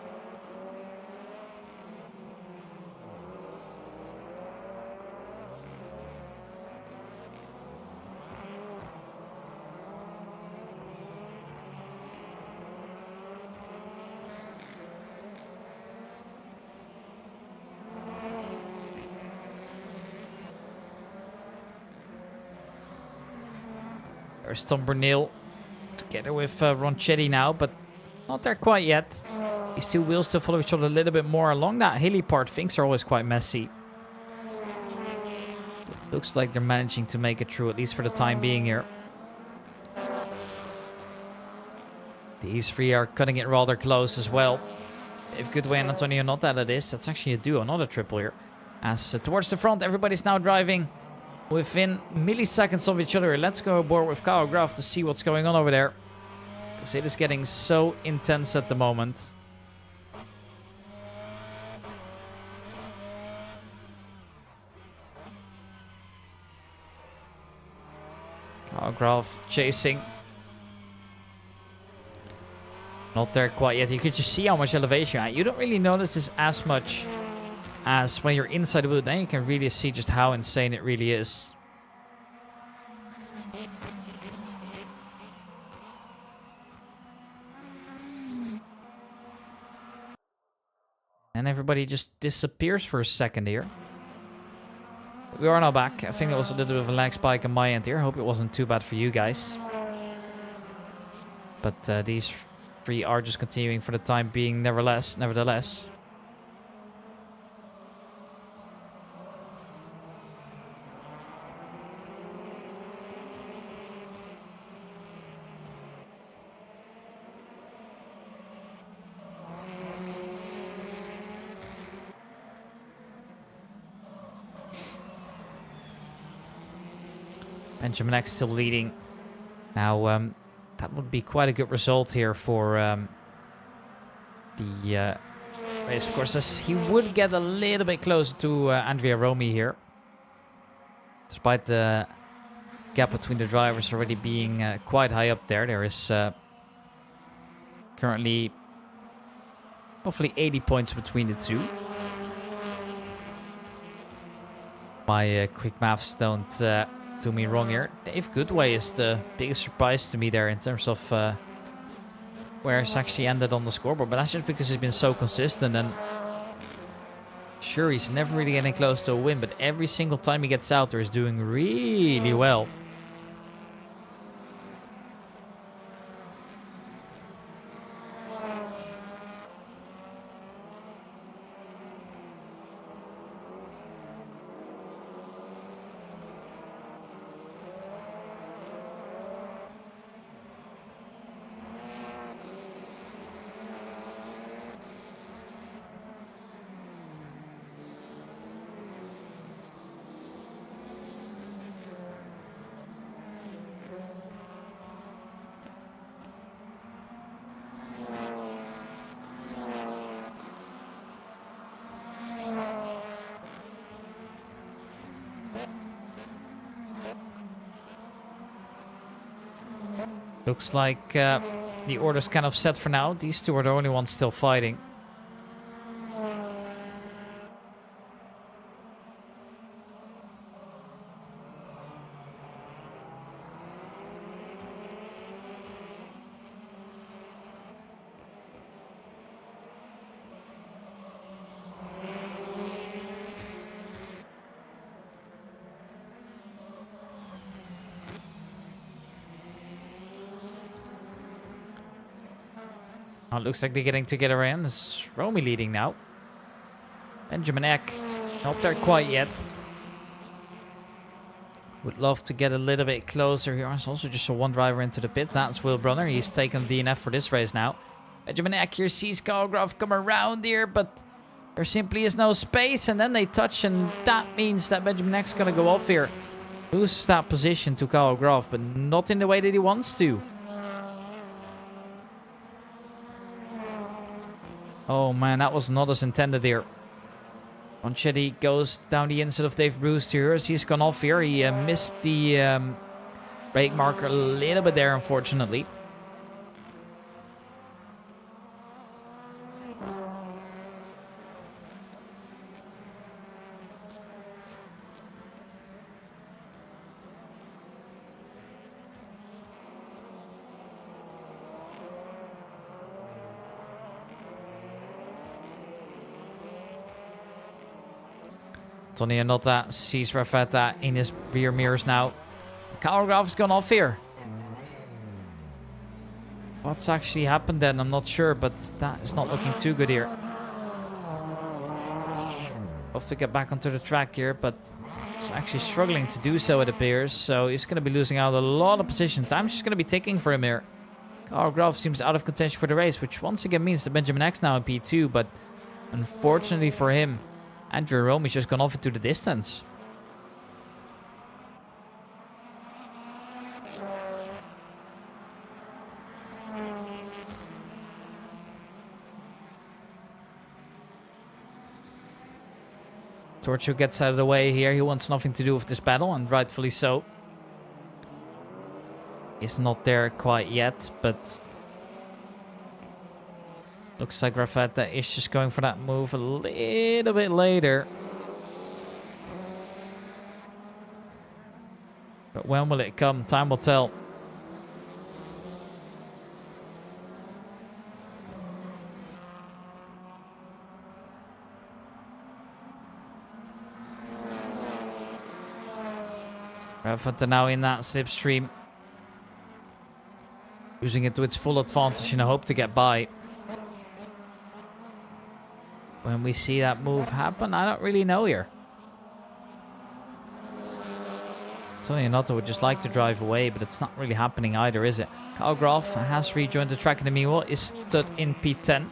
There's Tom Bernil together with Ronchetti now, but not there quite yet. These two wheels still follow each other a little bit more along that hilly part. Things are always quite messy. Looks like they're managing to make it through, at least for the time being here. These three are cutting it rather close as well. If Goodway and Antonio not that it is, that's actually a duo, not a triple here. As towards the front, everybody's now driving within milliseconds of each other. Let's go aboard with Kyle Graf to see what's going on over there, because it is getting so intense at the moment. Kyle Graf chasing. Not there quite yet. You can just see how much elevation. You don't really notice this as much as when you're inside the wheel. Then you can really see just how insane it really is. And everybody just disappears for a second here. We are now back. I think it was a little bit of a lag spike on my end here. Hope it wasn't too bad for you guys. But these three are just continuing for the time being, nevertheless. Benjamin X still leading. Now, that would be quite a good result here for the race, of course, as he would get a little bit closer to Andrea Romy here. Despite the gap between the drivers already being quite high up there. There is currently roughly 80 points between the two. My quick maths don't do me wrong here. Dave Goodway is the biggest surprise to me there in terms of where it's actually ended on the scoreboard. But that's just because he's been so consistent, and sure, he's never really getting close to a win, but every single time he gets out there, he's doing really well. Looks like the order's kind of set for now. These two are the only ones still fighting. Oh, it looks like they're getting together in. Is Romy leading now? Benjamin Eck, not there quite yet. Would love to get a little bit closer here. There's also just one driver into the pit. That's Will Brunner. He's taken the DNF for this race now. Benjamin Eck here sees Kyle Graf come around here, but there simply is no space. And then they touch, and that means that Benjamin Eck's going to go off here. Loses that position to Kyle Graf, but not in the way that he wants to. Oh man, that was not as intended here. Ronchetti goes down the inside of Dave Bruce here as he's gone off here. He missed the brake marker a little bit there, unfortunately. Tony Anotta sees Rafetta in his rear mirrors now. Kyle Graf has gone off here. What's actually happened then? I'm not sure, but that is not looking too good here. Have to get back onto the track here, but he's actually struggling to do so, it appears. So he's going to be losing out a lot of position. Time's just going to be ticking for him here. Kyle Graf seems out of contention for the race, which once again means that Benjamin X now in P2, but unfortunately for him, Andrew Romy's just gone off into the distance. Torcho gets out of the way here. He wants nothing to do with this battle, and rightfully so. He's not there quite yet, but looks like Rafetta is just going for that move a little bit later. But when will it come? Time will tell. Rafetta now in that slipstream. Using it to its full advantage in a hope to get by. When we see that move happen, I don't really know here. Tony Anotta would just like to drive away, but it's not really happening either, is it? Kyle Graf has rejoined the track in the meanwhile, is stood in P10.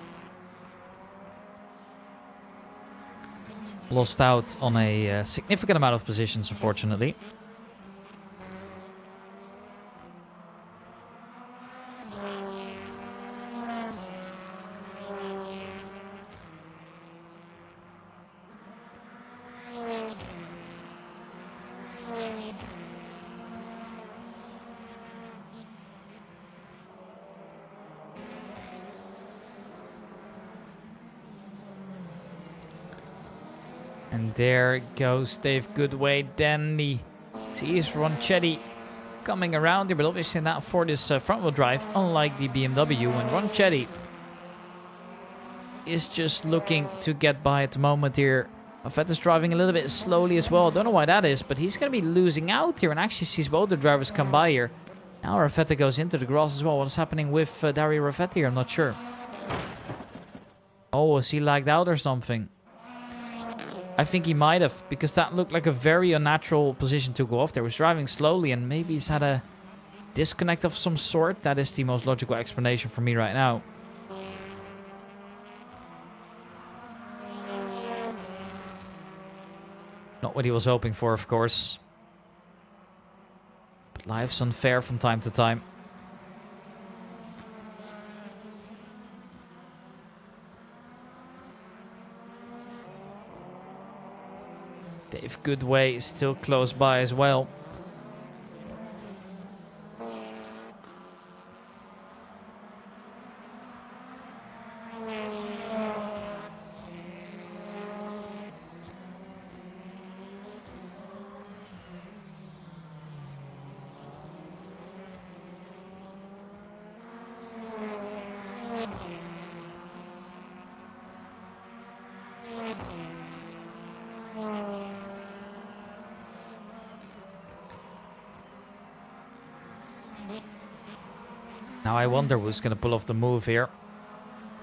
Lost out on a significant amount of positions, unfortunately. And there goes Dave Goodway. Then he sees Ronchetti coming around here, but obviously not for this front-wheel drive, unlike the BMW. And Ronchetti is just looking to get by at the moment here. Rafetta's driving a little bit slowly as well. I don't know why that is, but he's going to be losing out here and actually sees both the drivers come by here. Now Rafetta goes into the grass as well. What's happening with Dario Rafetta here? I'm not sure. Oh, was he lagged out or something? I think he might have, because that looked like a very unnatural position to go off there. He was driving slowly and maybe he's had a disconnect of some sort. That is the most logical explanation for me right now. Not what he was hoping for, of course. But life's unfair from time to time. Dave Goodway is still close by as well. Now I wonder who's going to pull off the move here.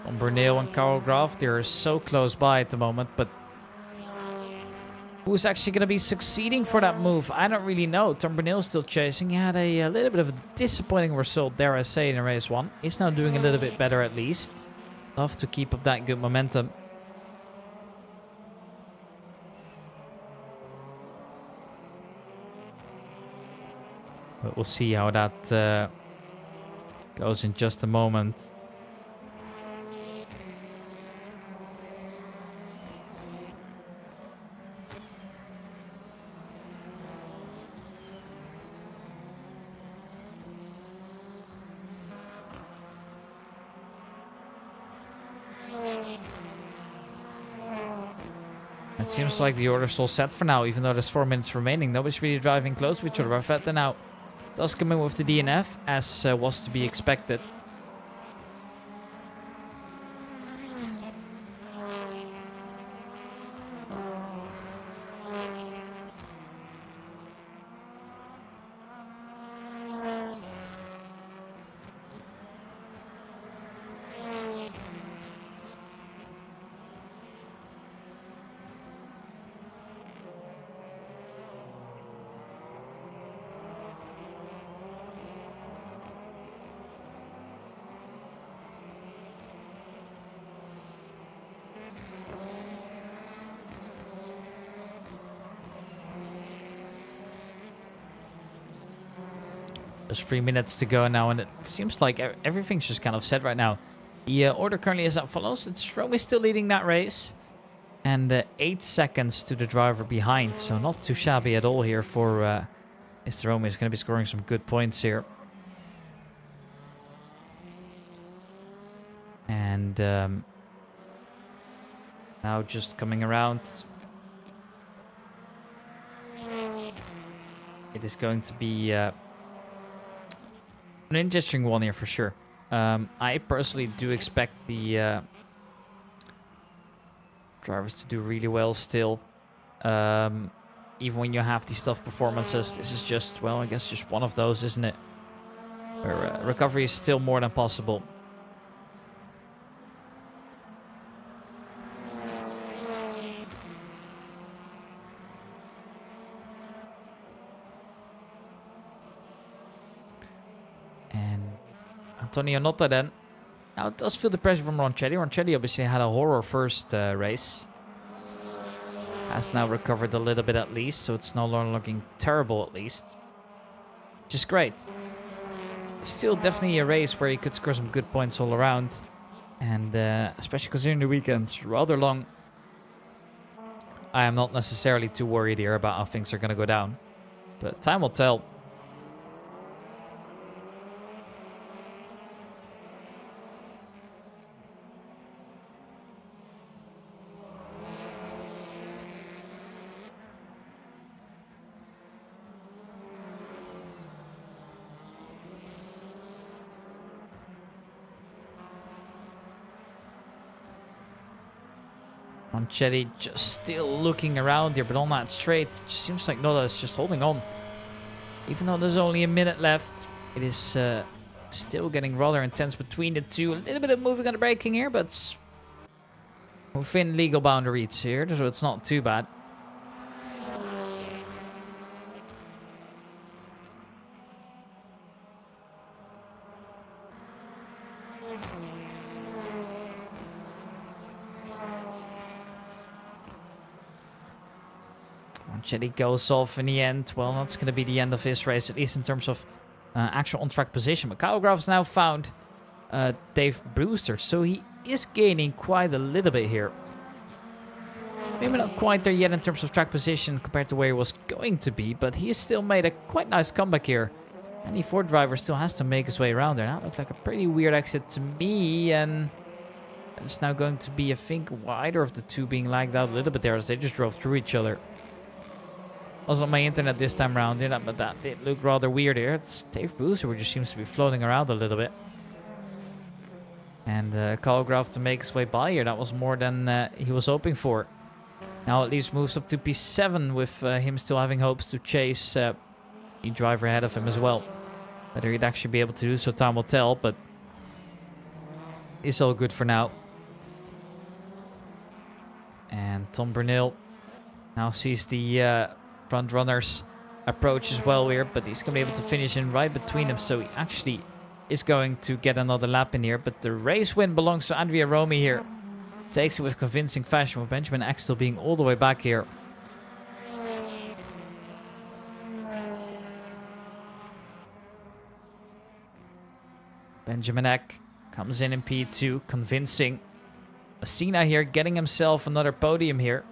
On Brunel and Karl Graf, they're so close by at the moment, but who's actually going to be succeeding for that move? I don't really know. Tom Brunel's still chasing. He had a little bit of a disappointing result, dare I say, in race 1. He's now doing a little bit better at least. Love to keep up that good momentum. But we'll see how that goes in just a moment. It seems like the order's all set for now, even though there's 4 minutes remaining. Nobody's really driving close with each other. rFactor now does come in with the DNF, as was to be expected. There's 3 minutes to go now, and it seems like everything's just kind of set right now. The order currently is as follows. It's Rome is still leading that race. And 8 seconds to the driver behind. So not too shabby at all here for Mr. Rome. He's going to be scoring some good points here. And now just coming around. It is going to be an interesting one here for sure. I personally do expect the drivers to do really well still. Even when you have these tough performances, this is just, well, I guess just one of those, isn't it? Where recovery is still more than possible. Antonio Notta then. Now it does feel the pressure from Ronchetti. Ronchetti obviously had a horror first race. Has now recovered a little bit at least, so it's no longer looking terrible at least. Which is great. Still definitely a race where he could score some good points all around. And especially considering the weekend's rather long. I am not necessarily too worried here about how things are going to go down. But time will tell. Ronchetti just still looking around here, but on that straight, it just seems like Noda is just holding on. Even though there's only a minute left, it is still getting rather intense between the two. A little bit of moving on the braking here, but within legal boundaries here, so it's not too bad. Ronchetti goes off in the end. Well, that's going to be the end of his race, at least in terms of actual on-track position. But Kyle Graf's now found Dave Brewster, so he is gaining quite a little bit here. Maybe not quite there yet in terms of track position compared to where he was going to be, but he has still made a quite nice comeback here. And the Ford driver still has to make his way around there. That looks like a pretty weird exit to me, and it's now going to be, I think, either of the two being lagged out a little bit there as they just drove through each other. Also on my internet this time around, but that did look rather weird here. It's Dave Brewster who just seems to be floating around a little bit. And Kyle Graf to make his way by here. That was more than he was hoping for. Now at least moves up to P7 with him still having hopes to chase the driver ahead of him as well. Whether he'd actually be able to do so, time will tell, but it's all good for now. And Tom Bernil now sees the front runners approach as well here, but he's going to be able to finish in right between them, so he actually is going to get another lap in here. But the race win belongs to Andrea Romy here. Takes it with convincing fashion, with Benjamin Axtell being all the way back here. Benjamin Eck comes in P2, convincing. Messina here getting himself another podium here.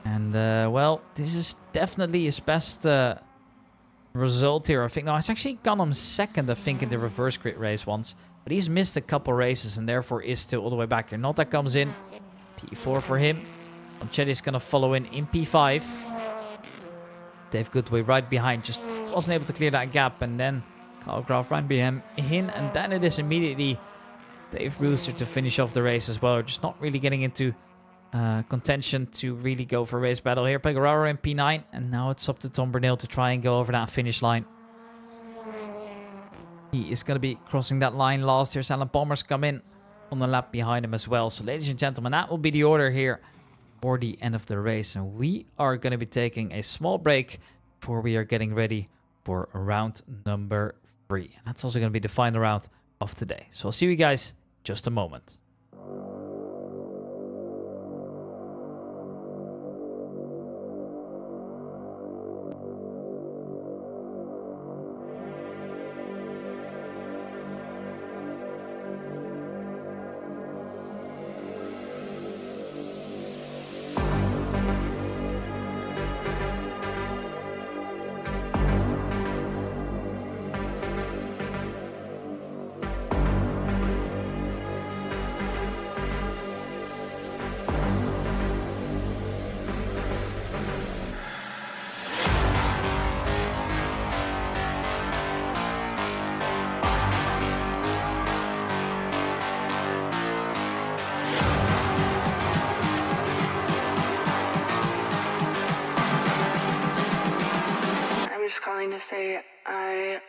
And, well, this is definitely his best result here. I think, no, it's actually gone on second, I think, in the reverse grid race once. But he's missed a couple races and therefore is still all the way back here. Nota comes in. P4 for him. Conchetti going to follow in P5. Dave Goodway right behind. Just wasn't able to clear that gap. And then Carl Graf right behind him. And then it is immediately Dave Brewster to finish off the race as well. Just not really getting into contention to really go for a race battle here. Pegararo in P9. And now it's up to Tom Bernil to try and go over that finish line. He is going to be crossing that line last. Here's Alan Palmer's come in on the lap behind him as well. So ladies and gentlemen, that will be the order here for the end of the race. And we are going to be taking a small break before we are getting ready for round number 3. And that's also going to be the final round of today. So I'll see you guys in just a moment. Calling to say I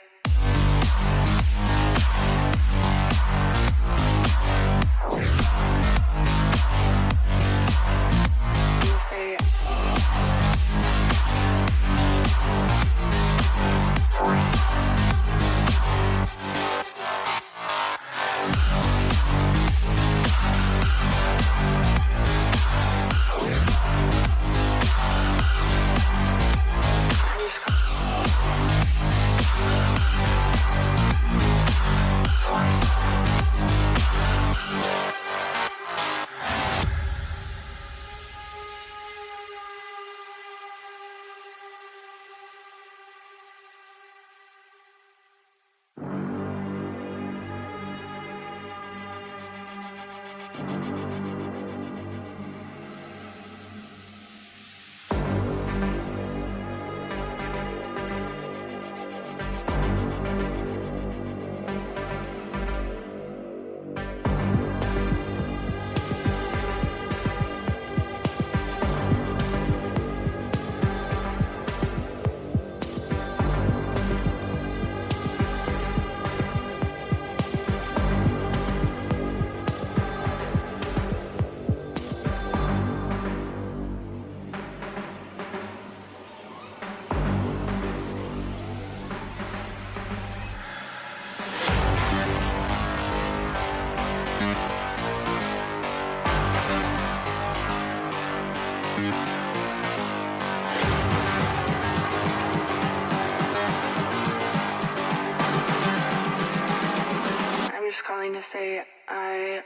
calling to say I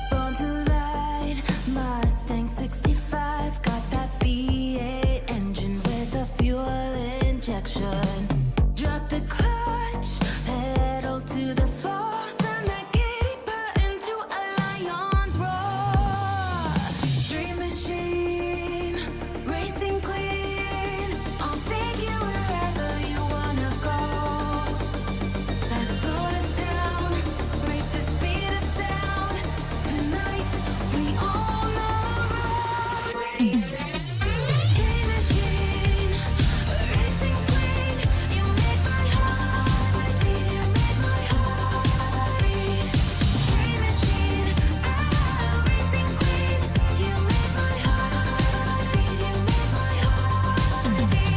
Born to ride, Mustang 65, got that V8 engine with a fuel injection. Drop the clutch, pedal to the floor, turn that giddy button to a lion's roar. Dream machine, racing queen, I'll take you wherever you wanna go. Let's slow us down, break the speed of sound. Tonight we all know Dream machine, racing queen, you make my heart beat, you make my heart beat. Dream machine, racing queen, you make my heart beat, you make my heart beat.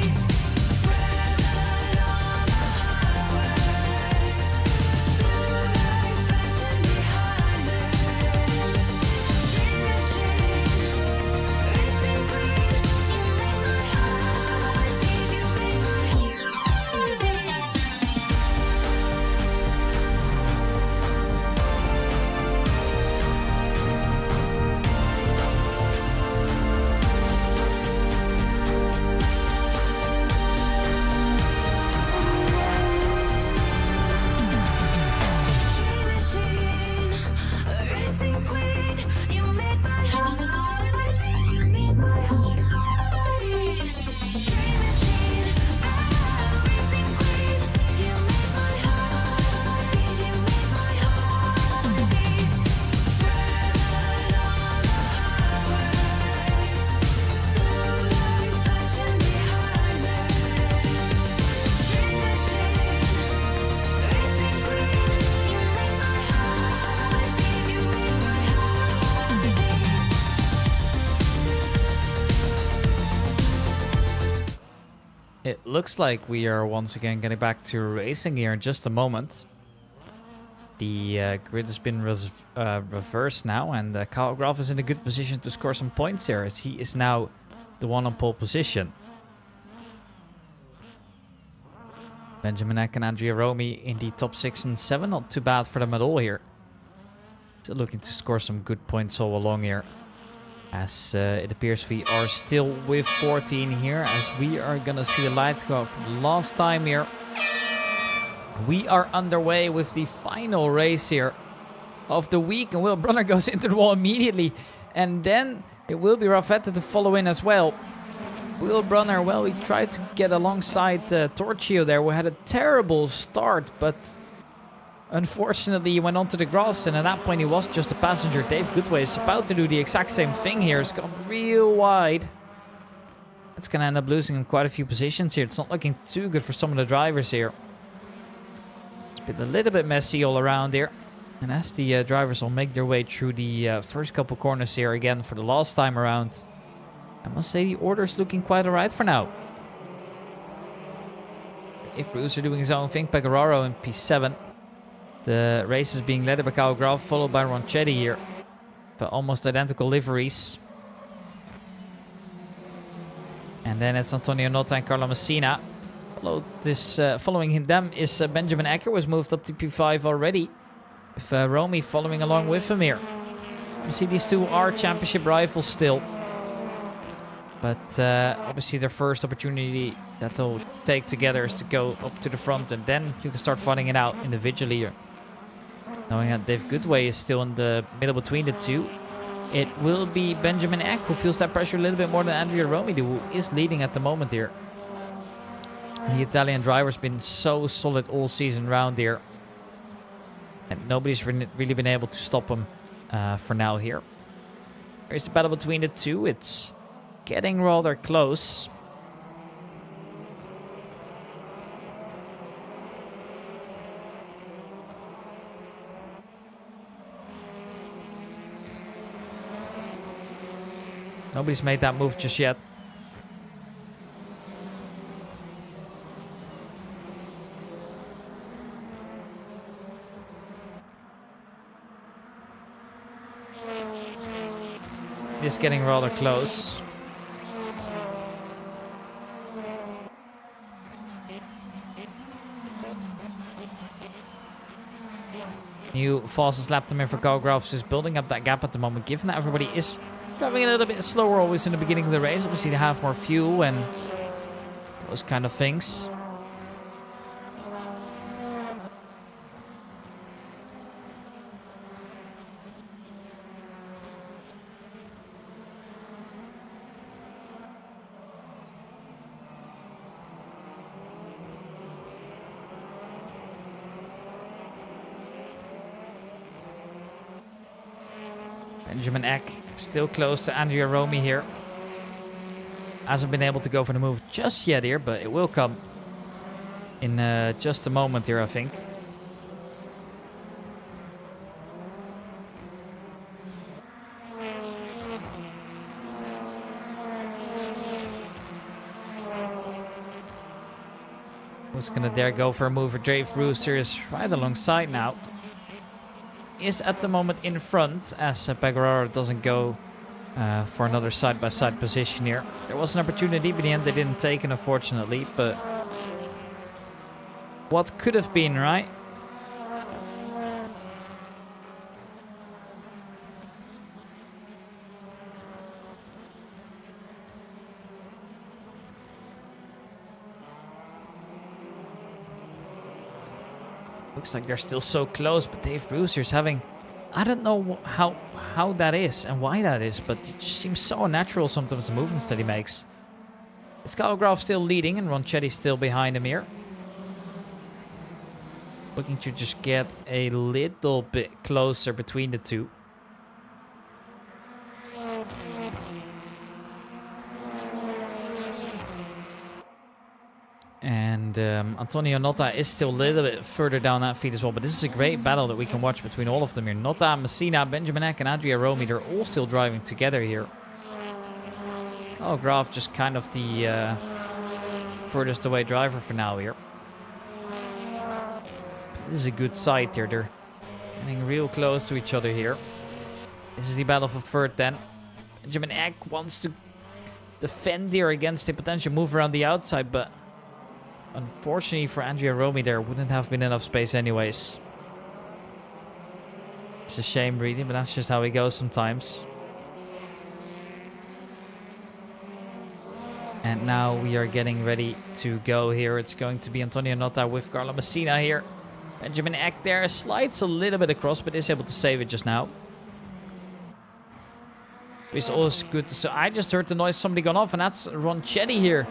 Red on the highway, blue lights flashing behind me. Dream machine, racing queen, you make my heart beat, you make my heart beat. Dream machine, racing queen, you make my heart beat, you make my heart beat. Dream machine, racing queen, you make my heart beat, you make my heart beat. Red on the highway, blue lights flashing behind me. Dream machine, racing queen, you make my heart beat, you make my heart beat. It looks like we are once again getting back to racing here in just a moment. The grid has been reversed now, and Kyle Graf is in a good position to score some points here, as he is now the one on pole position. Benjamin Eck and Andrea Romy in the top 6 and 7, not too bad for them at all here. Still looking to score some good points all along here. As it appears we are still with 14 here, as we are gonna see the lights go out for the last time here. We are underway with the final race here of the week, and Will Brunner goes into the wall immediately, and then it will be rFactor to follow in as well. Will Brunner, well, we tried to get alongside Torchio there. We had a terrible start, but unfortunately he went onto the grass, and at that point he was just a passenger. Dave Goodway is about to do the exact same thing here. It's gone real wide. It's gonna end up losing him quite a few positions here. It's not looking too good for some of the drivers here. It's been a little bit messy all around here. And as the drivers will make their way through the first couple corners here again for the last time around, I must say the order is looking quite alright for now. Dave Bruce are doing his own thing. Pecoraro in P7. The race is being led by Kyle Graf, followed by Ronchetti here. But almost identical liveries. And then it's Antonio Nota and Carlo Messina. Following them is Benjamin Ecker, was moved up to P5 already. With Romy following along with him here. You see these two are championship rivals still. But obviously their first opportunity that they'll take together is to go up to the front, and then you can start fighting it out individually here. Knowing that Dave Goodway is still in the middle between the two, it will be Benjamin Eck who feels that pressure a little bit more than Andrea Romy, who is leading at the moment here. The Italian driver's been so solid all season round here, and nobody's really been able to stop him for now here. Here's the battle between the two. It's getting rather close. Nobody's made that move just yet. It's getting rather close. New fastest lap time for Carl is building up that gap at the moment, given that everybody is driving a little bit slower always in the beginning of the race. Obviously they have more fuel and those kind of things. Benjamin Eck still close to Andrea Romy here. Hasn't been able to go for the move just yet here, but it will come in just a moment here, I think. Who's gonna dare go for a move? Dave Brewster is right alongside now. Is at the moment in front as Pegueraro doesn't go for another side-by-side position here. There was an opportunity, but in the end they didn't take it, unfortunately. But what could have been, right? Looks like they're still so close, but Dave Brewster's having... I don't know how that is and why that is, but it just seems so unnatural sometimes, the movements that he makes. Is Kyle Graf still leading and Ronchetti still behind him here? Looking to just get a little bit closer between the two. And Antonio Notta is still a little bit further down that feed as well. But this is a great battle that we can watch between all of them here. Notta, Messina, Benjamin Eck, and Andrea Romy, they're all still driving together here. Oh, Graf just kind of the furthest away driver for now here. This is a good side here. They're getting real close to each other here. This is the battle for third then. Benjamin Eck wants to defend here against a potential move around the outside, but unfortunately for Andrea Romy, there wouldn't have been enough space anyways. It's a shame really, but that's just how it goes sometimes. And now we are getting ready to go here. It's going to be Antonio Notta with Carlo Messina here. Benjamin Eck there slides a little bit across, but is able to save it just now. It's always good. So I just heard the noise, somebody gone off, and that's Ronchetti here.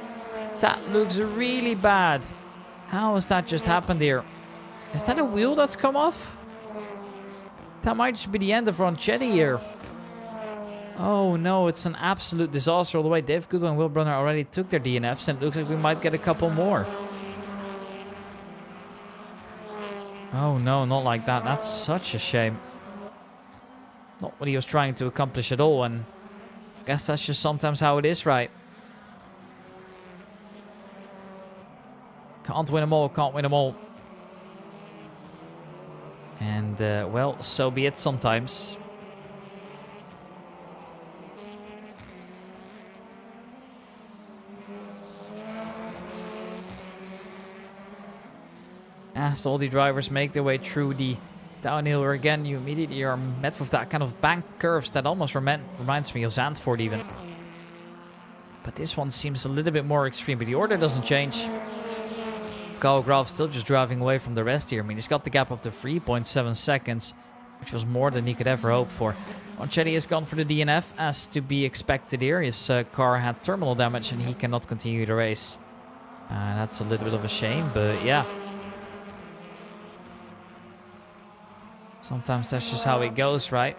That looks really bad. How has that just happened here? Is that a wheel that's come off? That might just be the end of Ronchetti here. Oh no, it's an absolute disaster all the way. Dave Goodwin and Will Brunner already took their DNFs, and it looks like we might get a couple more. Oh no, not like that. That's such a shame. Not what he was trying to accomplish at all, and I guess that's just sometimes how it is, right? Can't win them all, can't win them all. And, well, so be it sometimes. As all the drivers make their way through the downhill again, you immediately are met with that kind of bank curves that almost reminds me of Zandvoort even. But this one seems a little bit more extreme, but the order doesn't change. Kyle Graf still just driving away from the rest here. I mean, he's got the gap up to 3.7 seconds, which was more than he could ever hope for. Ronchetti has gone for the DNF, as to be expected here. His car had terminal damage and he cannot continue the race. That's a little bit of a shame, but yeah. Sometimes that's just how it goes, right?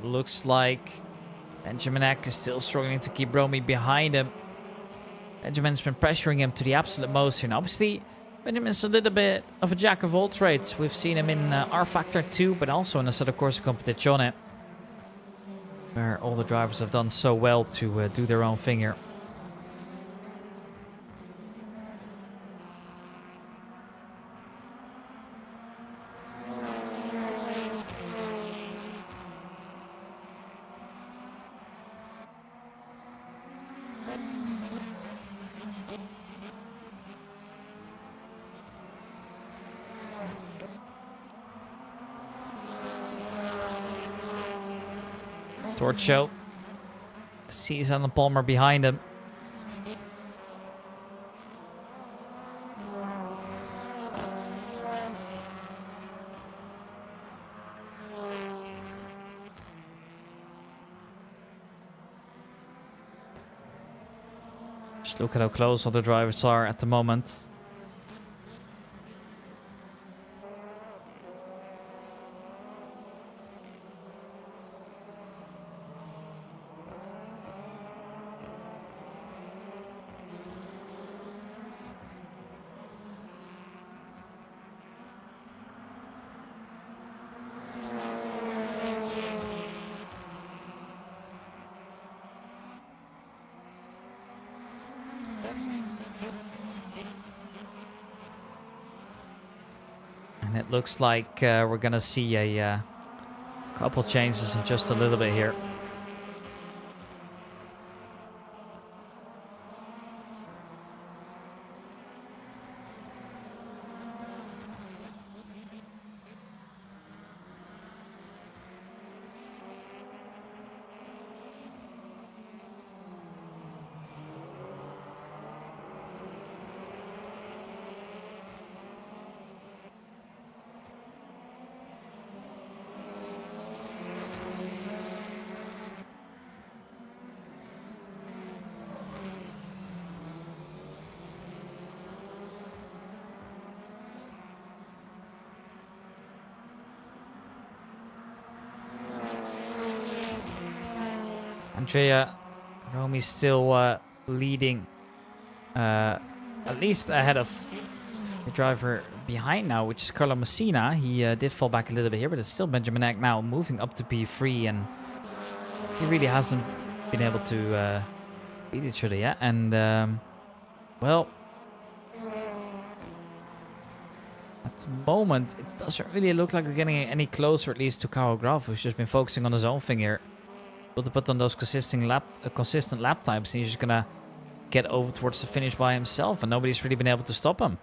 looks like Benjamin Eck is still struggling to keep Romy behind him. Benjamin's been pressuring him to the absolute most here. And obviously, Benjamin's a little bit of a jack of all trades. We've seen him in rFactor 2, but also in Assetto Corsa Competizione, where all the drivers have done so well to do their own thing here. Torch show. Sees Alan Palmer behind him. Just look at how close all the drivers are at the moment. And it looks like we're gonna see a couple changes in just a little bit here. Andrea Romy's still leading, at least ahead of the driver behind now, which is Carlo Messina. He did fall back a little bit here, but it's still Benjamin Eck now moving up to P3, and he really hasn't been able to beat each other yet. And well, at the moment it doesn't really look like we're getting any closer, at least to Karel Graf, who's just been focusing on his own thing here. To put on those consistent lap times, and he's just gonna get over towards the finish by himself, and nobody's really been able to stop him.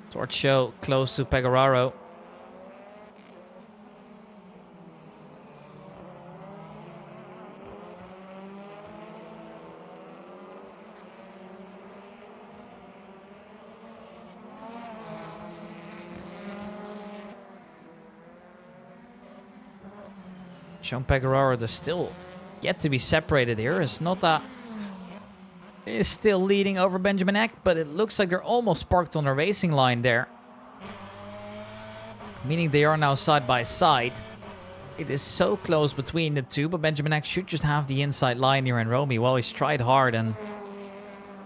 Torch show close to Pecoraro. Sean Pecoraro, they're still yet to be separated here. It's not that is still leading over Benjamin Eck, but it looks like they're almost parked on the racing line there. Meaning they are now side by side. It is so close between the two, but Benjamin Eck should just have the inside line here, and Romy, well, he's tried hard and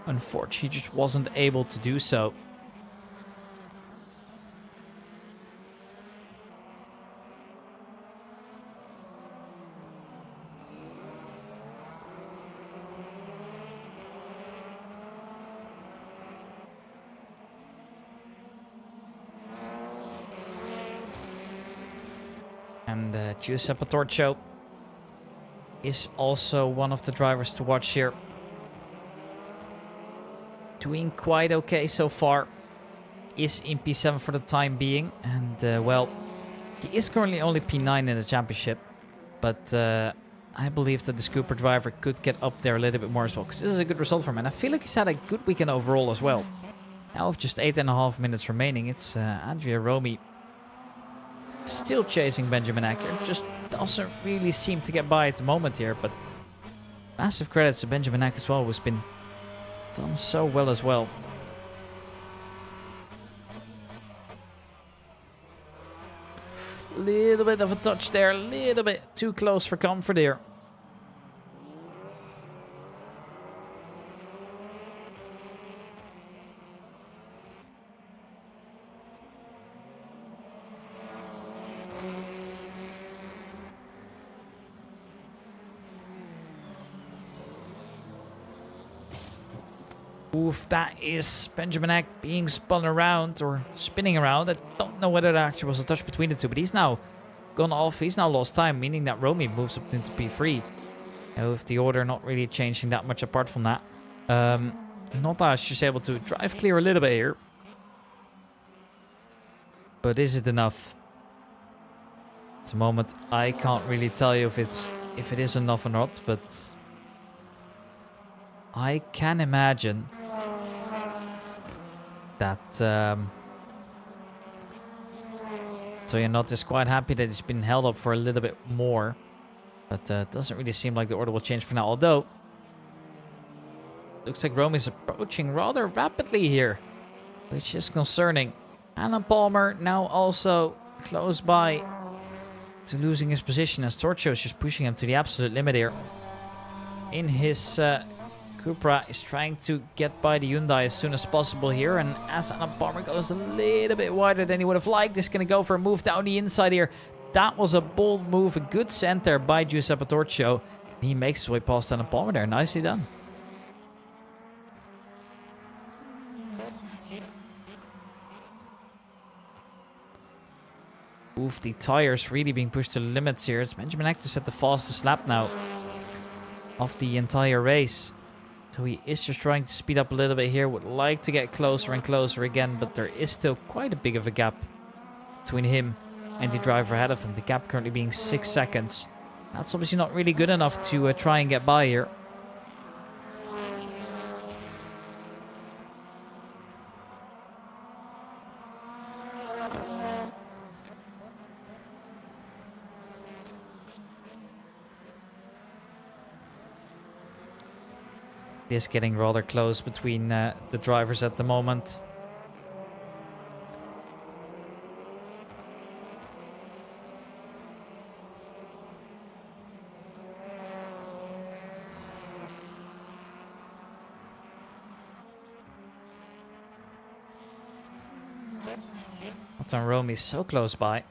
unfortunately he just wasn't able to do so. And Giuseppe Torcio is also one of the drivers to watch here. Doing quite okay so far. Is in P7 for the time being. And, well, he is currently only P9 in the championship. But I believe that the Scooper driver could get up there a little bit more as well, because this is a good result for him. And I feel like he's had a good weekend overall as well. Now with just 8.5 minutes remaining, it's Andrea Romy still chasing Benjamin Eck. Just doesn't really seem to get by at the moment here, but massive credits to Benjamin Eck as well, who's been done so well as well. little bit of a touch there. A little bit too close for comfort here. Oof, that is Benjamin Eck being spun around or spinning around. I don't know whether that actually was a touch between the two, but he's now gone off. He's now lost time, meaning that Romy moves up into P3. With the order not really changing that much apart from that. Nota's just able to drive clear a little bit here. But is it enough? At the moment, I can't really tell you if it is enough or not, but I can imagine that Toyonot is quite happy that he's been held up for a little bit more. But it doesn't really seem like the order will change for now. Although, looks like Rome is approaching rather rapidly here, which is concerning. Alan Palmer now also close by to losing his position, as Torcho is just pushing him to the absolute limit here. In his Cupra is trying to get by the Hyundai as soon as possible here, and as Alan Palmer goes a little bit wider than he would have liked, he's going to go for a move down the inside here. That was a bold move, a good center by Giuseppe Torcio. He makes his way past Alan Palmer there. Nicely done. Oof, the tires really being pushed to the limits here. It's Benjamin Actus at the fastest lap now of the entire race. So he is just trying to speed up a little bit here. Would like to get closer and closer again, but there is still quite a big of a gap between him and the driver ahead of him. The gap currently being 6 seconds. That's obviously not really good enough to try and get by here. It is getting rather close between the drivers at the moment. And Rome is so close by.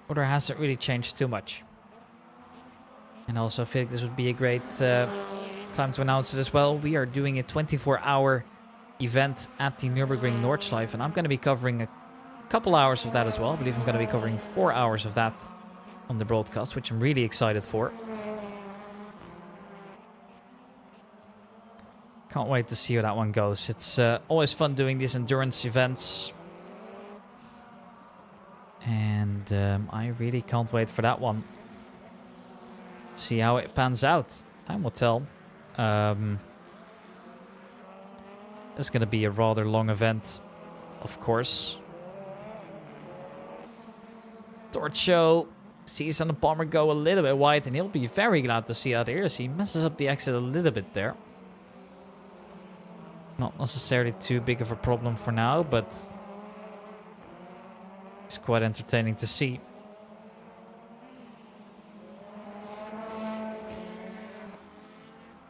Order hasn't really changed too much. And also I feel like this would be a great time to announce it as well. We are doing a 24-hour event at the Nürburgring Nordschleife, and I'm going to be covering a couple hours of that as well. I believe I'm going to be covering 4 hours of that on the broadcast, which I'm really excited for. Can't wait to see how that one goes. It's always fun doing these endurance events. And I really can't wait for that one. See how it pans out. Time will tell. It's going to be a rather long event, of course. Torcho sees Alan Palmer go a little bit wide, and he'll be very glad to see that here, as he messes up the exit a little bit there. Not necessarily too big of a problem for now, but it's quite entertaining to see.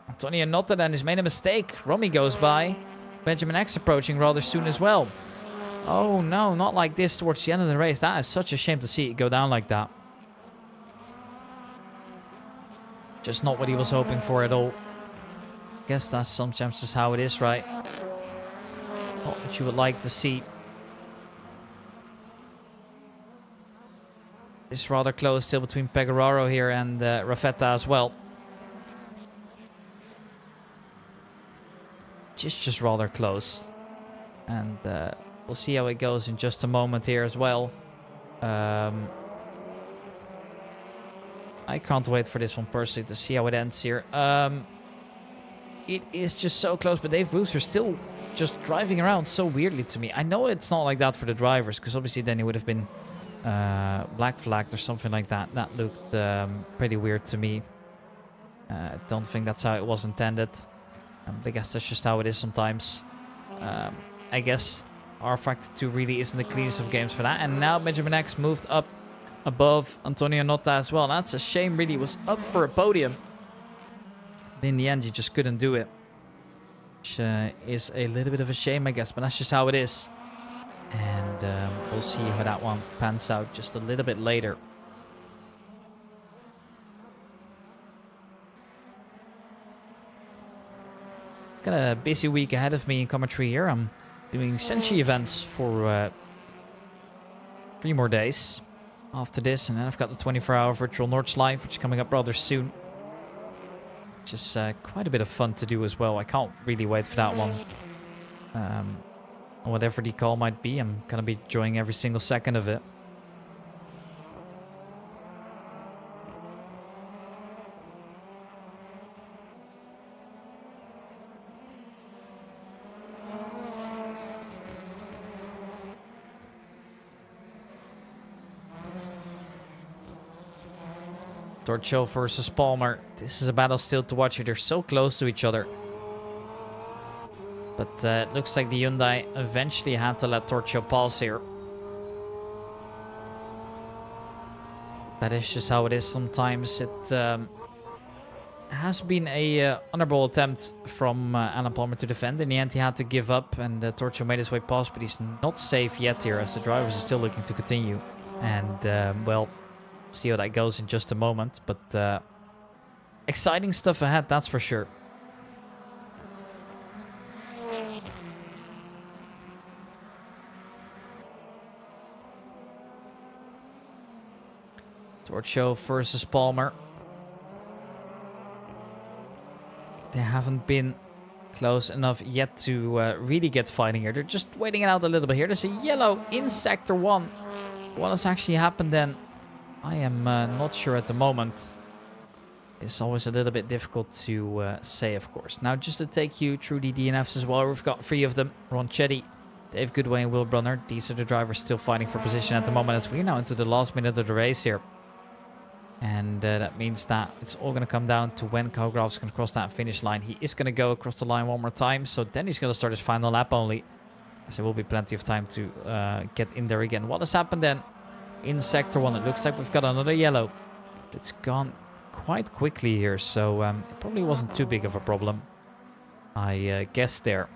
Antonio Notta then has made a mistake. Romy goes by. Benjamin X approaching rather soon as well. Oh no, not like this towards the end of the race. That is such a shame to see it go down like that. Just not what he was hoping for at all. Guess that's sometimes just how it is, right? Not what you would like to see. It's rather close still between Pecoraro here and Raffetta as well. Just rather close. And we'll see how it goes in just a moment here as well. I can't wait for this one personally to see how it ends here. It is just so close, but Dave Brewster still just driving around so weirdly to me. I know it's not like that for the drivers, because obviously then he would have been black flagged or something like that. That looked pretty weird to me. I don't think that's how it was intended. I guess that's just how it is sometimes. I guess rFactor 2 really isn't the cleanest of games for that. And now Benjamin X moved up above Antonio Notta as well. That's a shame, really. He was up for a podium. But in the end, he just couldn't do it. Which is a little bit of a shame, I guess. But that's just how it is. And we'll see how that one pans out just a little bit later. Got a busy week ahead of me in commentary here. I'm doing Senshi events for 3 more days after this. And then I've got the 24-hour virtual Nords Live, which is coming up rather soon. Which is quite a bit of fun to do as well. I can't really wait for that one. Whatever the call might be, I'm going to be enjoying every single second of it. Torcho versus Palmer. This is a battle still to watch here. They're so close to each other. But it looks like the Hyundai eventually had to let Torcho pass here. That is just how it is sometimes. It has been a honorable attempt from Alan Palmer to defend. In the end, he had to give up, and Torcho made his way past, but he's not safe yet here, as the drivers are still looking to continue. And, well, see how that goes in just a moment. But exciting stuff ahead, that's for sure. Torcho versus Palmer. They haven't been close enough yet to really get fighting here. They're just waiting it out a little bit here. There's a yellow in Sector 1. What has actually happened then? I am not sure at the moment. It's always a little bit difficult to say, of course. Now, just to take you through the DNFs as well. We've got 3 of them. Ron Chetty, Dave Goodway and Will Brunner. These are the drivers still fighting for position at the moment, as we're now into the last minute of the race here. And that means that it's all going to come down to when Kyle Graf's going to cross that finish line. He is going to go across the line one more time. So then he's going to start his final lap only. As there will be plenty of time to get in there again. What has happened then in Sector 1? It looks like we've got another yellow. It's gone quite quickly here. So it probably wasn't too big of a problem, I guess there.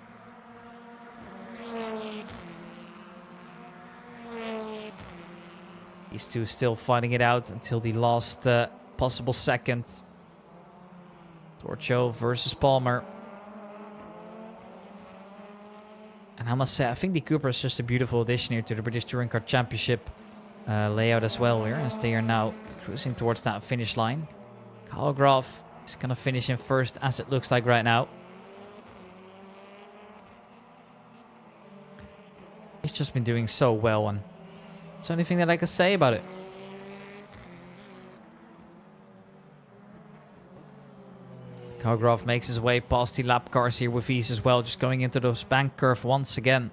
These two still fighting it out until the last possible second. Torcho versus Palmer. And I must say, I think the Cooper is just a beautiful addition here to the British Touring Car Championship layout as well here. As they are now cruising towards that finish line. Kyle Graf is going to finish in first, as it looks like right now. He's just been doing so well, and that's the only thing that I can say about it. Kyle Graf makes his way past the lap cars here with ease as well. Just going into those bank curve once again.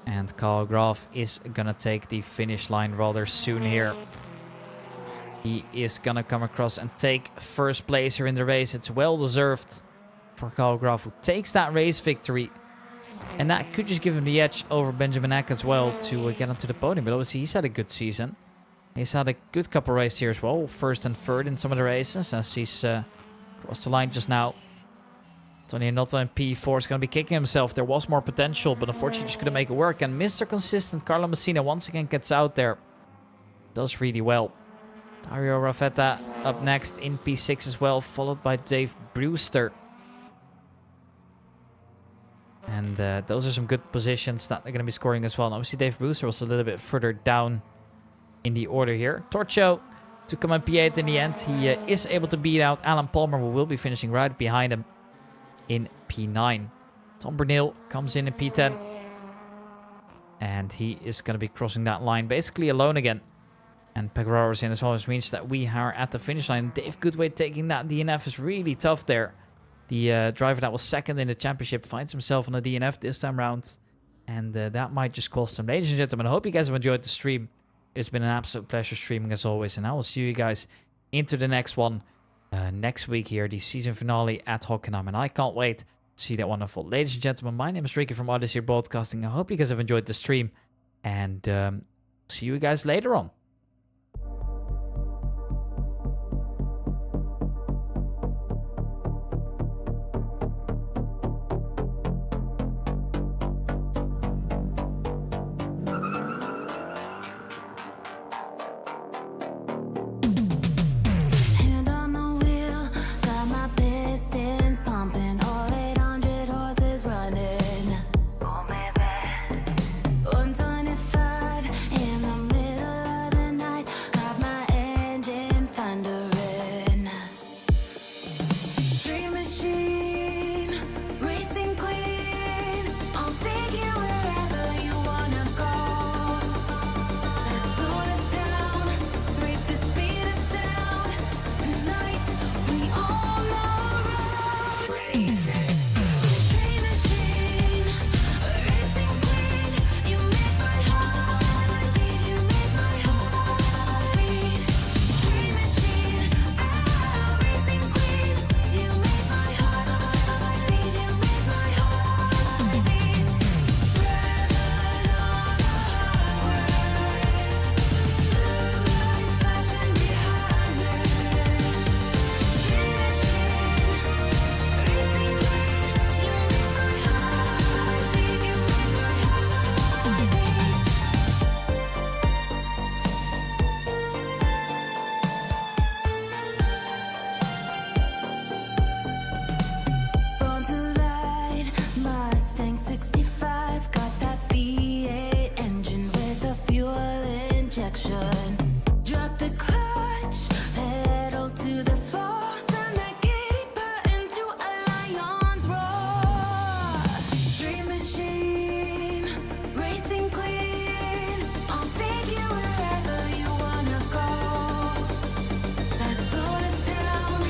And Kyle Graf is going to take the finish line rather soon here. He is going to come across and take first place here in the race. It's well deserved for Kyle Graf, who takes that race victory. And that could just give him the edge over Benjamin Eck as well to get onto the podium. But obviously he's had a good season. He's had a good couple races here as well. First and third in some of the races as he's crossed the line just now. Tony Notta in P4 is going to be kicking himself. There was more potential, but unfortunately just couldn't make it work. And Mr. Consistent, Carlo Messina, once again gets out there. Does really well. Dario Raffetta up next in P6 as well, followed by Dave Brewster. And those are some good positions that they're going to be scoring as well. And obviously Dave Brewster was a little bit further down in the order here. Torcho to come in P8 in the end. He is able to beat out Alan Palmer, who will be finishing right behind him in P9. Tom Bernil comes in P10. And he is going to be crossing that line basically alone again. And Pegraro is in as well, which means that we are at the finish line. Dave Goodway taking that DNF is really tough there. The driver that was second in the championship finds himself on a DNF this time round. And that might just cost him. Ladies and gentlemen, I hope you guys have enjoyed the stream. It's been an absolute pleasure streaming as always. And I will see you guys into the next one next week here. The season finale at Hockenheim. And I can't wait to see that wonderful. Ladies and gentlemen, my name is Ricky from Odyssey Broadcasting. I hope you guys have enjoyed the stream. And See you guys later on.